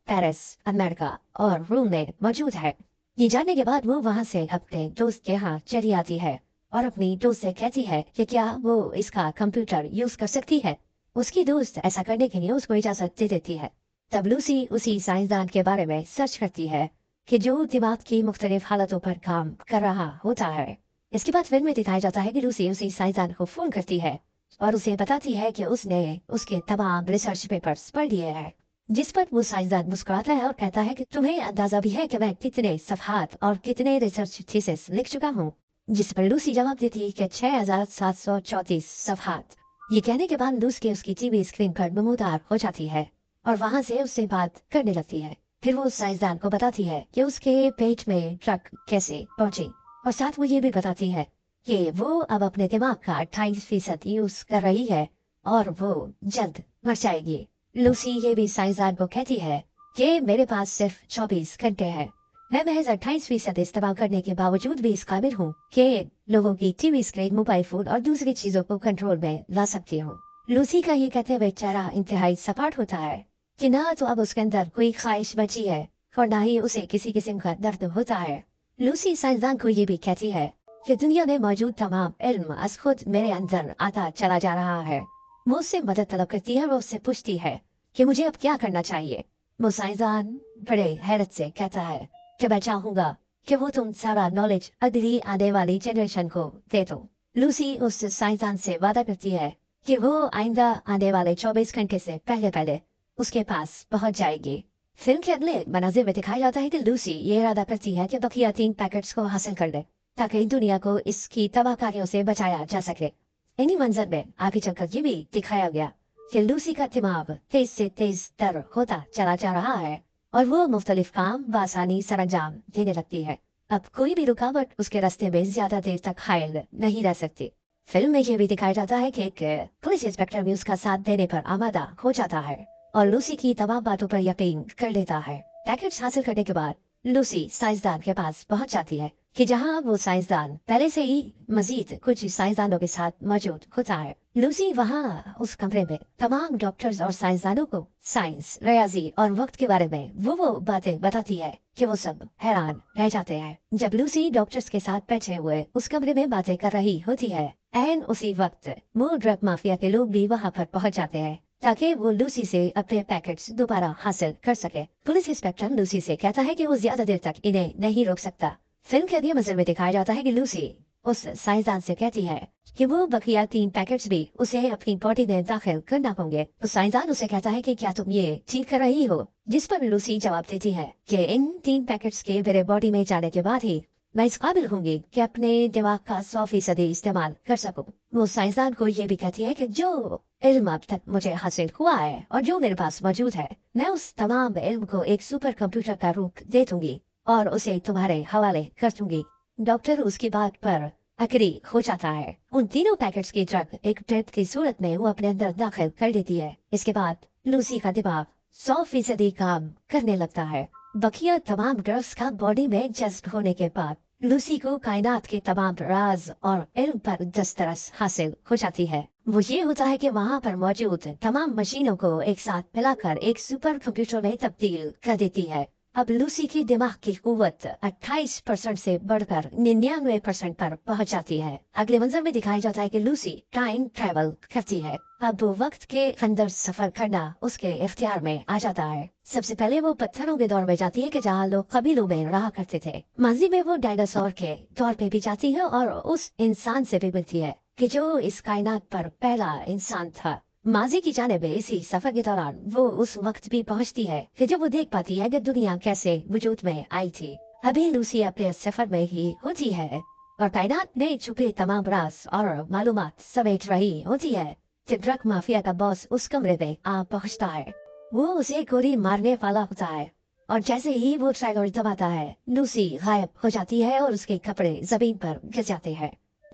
पेरिस, अमेरिका और रोम में मौजूद है। ये जानने के बाद वो वहां से अपने दोस्त के यहाँ चली आती है और अपनी दोस्त से कहती है कि क्या वो इसका कंप्यूटर यूज कर सकती है। उसकी दोस्त ऐसा करने के लिए उसको इजाजत दे देती है। तब लूसी उसी साइंसदान के बारे में सर्च करती है कि जो दिमाग की मुख्तलिफ हालतों पर काम कर रहा होता है। इसके बाद फिल्म में दिखाया जाता है कि लूसी उसी साइंसदान को फोन करती है और उसे बताती है कि उसने उसके तमाम रिसर्च पेपर्स पढ़ लिए हैं, जिस पर वो साइंसदान मुस्कुराता है और कहता है कि तुम्हें अंदाजा भी है कि मैं कितने सफहात और कितने रिसर्च थीसिस लिख चुका हूँ। जिस पर लूसी जवाब देती है कि 6734 सफहात। ये कहने के बाद लूसी उसकी टीवी स्क्रीन पर नमूदार हो जाती है और वहां से उससे बात करने लगती है। फिर वो साइंसदान को बताती है कि उसके पेट में ड्रग कैसे पहुंची और साथ वो ये भी बताती है कि वो अब अपने दिमाग का 28% यूज कर रही है और वो जल्द मर जाएगी। लूसी ये भी साइंसदान को कहती है कि मेरे पास सिर्फ 24 घंटे हैं। मैं महज 28% इस्तेमाल करने के बावजूद भी इस काबिल हूँ कि लोगों की टीवी स्क्रीन, मोबाइल फोन और दूसरी चीजों को कंट्रोल में ला सकती हूँ। लूसी का ये कहते हुए चेहरा इंतहाई सपाट होता है कि ना तो अब उसके अंदर कोई ख्वाहिश बची है और ना ही उसे किसी किस्म का दर्द होता है। लूसी साइंसदान को ये भी कहती है कि दुनिया में मौजूद तमाम इल्म अज खुद मेरे अंदर आता चला जा रहा है। वो उससे मदद तलब करती है और उससे पूछती है कि मुझे अब क्या करना चाहिए। वो साइंसदान बड़े हैरत से कहता है कि मैं चाहूंगा कि वो तुम सारा नॉलेज अगली आने वाली जनरेशन को दे दो। लूसी उस साइंसदान से वादा करती है कि वो आइंदा आने वाले 24 घंटे से पहले पहले उसके पास पहुंच जाएगी। फिल्म के अगले मनाजिर में दिखाया जाता है कि लूसी ये इरादा करती है कि बकिया 3 पैकेट्स को हासिल कर ले ताकि दुनिया को इसकी तबाहकारियों से बचाया जा सके। इन्हीं मंजर में आगे चलकर ये भी दिखाया गया कि लूसी का दिमाग तेज से तेज तर होता चला जा रहा है और वो मुख्तलिफ काम बआसानी सरंजाम देने लगती है। अब कोई भी रुकावट उसके रास्ते में ज्यादा देर तक हायल नहीं रह सकती। फिल्म में ये भी दिखाया जाता है कि एक पुलिस इंस्पेक्टर भी उसका साथ देने पर आमादा हो जाता है और लूसी की तमाम बातों पर यकीन कर लेता है। पैकेट्स हासिल करने के बाद लूसी साइंसदान के पास पहुंच जाती है कि जहां वो साइंसदान पहले से ही मजीद कुछ साइंसदानों के साथ मौजूद होता है। लूसी वहां उस कमरे में तमाम डॉक्टर्स और साइंसदानों को साइंस, रियाजी और वक्त के बारे में वो बातें बताती है कि वो सब हैरान रह जाते हैं। जब लूसी डॉक्टर्स के साथ बैठे हुए उस कमरे में बातें कर रही होती है, एन उसी वक्त वो ड्रग माफिया के लोग भी वहां पर पहुंच जाते हैं ताकि वो लूसी से अपने पैकेट्स दोबारा हासिल कर सके। पुलिस इंस्पेक्टर लूसी से कहता है कि वो ज्यादा देर तक इन्हें नहीं रोक सकता। फिल्म के अगले मंजर में दिखाया जाता है कि लूसी उस साइंसदान से कहती है कि वो बकिया 3 पैकेट्स भी उसे अपनी बॉडी में दाखिल करना होंगे। तो साइंसदान उसे कहता है कि क्या तुम ये ठीक कर रही हो, जिस पर लूसी जवाब देती है कि इन 3 पैकेट्स के मेरे बॉडी में जाने के बाद ही मैं इस काबिल होंगी कि अपने दिमाग का 100% इस्तेमाल कर सकूं। वो साइंसदान को ये भी कहती है कि जो इल्म अब तक मुझे हासिल हुआ है और जो मेरे पास मौजूद है, मैं उस तमाम इल्म को एक सुपर कंप्यूटर का रूप दे दूंगी और उसे तुम्हारे हवाले कर दूंगी। डॉक्टर उसकी बात पर अग्री हो जाता है। उन तीनों पैकेट्स की ड्रग एक ड्रिप की सूरत में वो अपने अंदर दाखिल कर देती है। इसके बाद लूसी का दिमाग 100% काम करने लगता है। बकिया तमाम ड्रग्स का बॉडी में जज्ब होने के बाद लूसी को कायनात के तमाम राज और इल्म पर दस्तरस हासिल हो जाती है। वो ये होता है कि वहाँ पर मौजूद तमाम मशीनों को एक साथ मिलाकर एक सुपर कंप्यूटर में तब्दील कर देती है। अब लूसी की दिमाग की कुव्वत 28% से बढ़कर 99% पर पहुंच जाती है। अगले मंजर में दिखाया जाता है कि लूसी टाइम ट्रेवल करती है। अब वक्त के अंदर सफर करना उसके इख्तियार में आ जाता है। सबसे पहले वो पत्थरों के दौर में जाती है कि जहाँ लोग कबीलों में रहा करते थे। माजी में वो डायनासोर के दौर पे भी जाती है और उस इंसान से भी मिलती है कि जो इस कायनात पर पहला इंसान था। माजी की जानिब इसी सफर के दौरान वो उस वक्त भी पहुंचती है कि जब वो देख पाती है कि दुनिया कैसे वजूद में आई थी। अभी लूसी अपने सफर में ही होती है और कायनात में छुपे तमाम राज और मालूमात समेट रही होती है जब ड्रग माफिया का बॉस उस कमरे में आ पहुंचता है। वो उसे गोली मारने वाला होता है और जैसे ही वो ट्राइगर दबाता है लूसी गायब हो जाती है और उसके कपड़े जमीन पर गिर जाते हैं।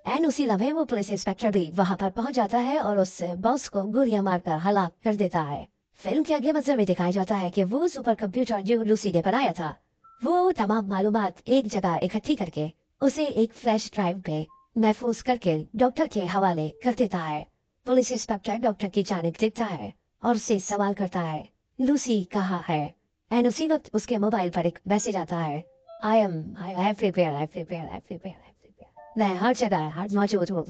एंड उसी लम्हे वो पुलिस इंस्पेक्टर भी वहां पर पहुंच जाता है और उस बॉस को गोलियां मारकर हलाक कर देता है। फिल्म के अगले मंजर में दिखाया जाता है कि वो सुपर कंप्यूटर जो लूसी ने बनाया था वो तमाम मालूमात एक जगह इकट्ठी करके उसे एक फ्लैश ड्राइव पे महफूज करके डॉक्टर के हवाले कर देता है। पुलिस इंस्पेक्टर डॉक्टर की जानिब देखता है और उससे सवाल करता है लूसी कहाँ है। एंड उसी वक्त उसके मोबाइल पर एक मैसेज आता है आई एम प्रिपेयर। मैं हर जगह हर मौजूद हूँ।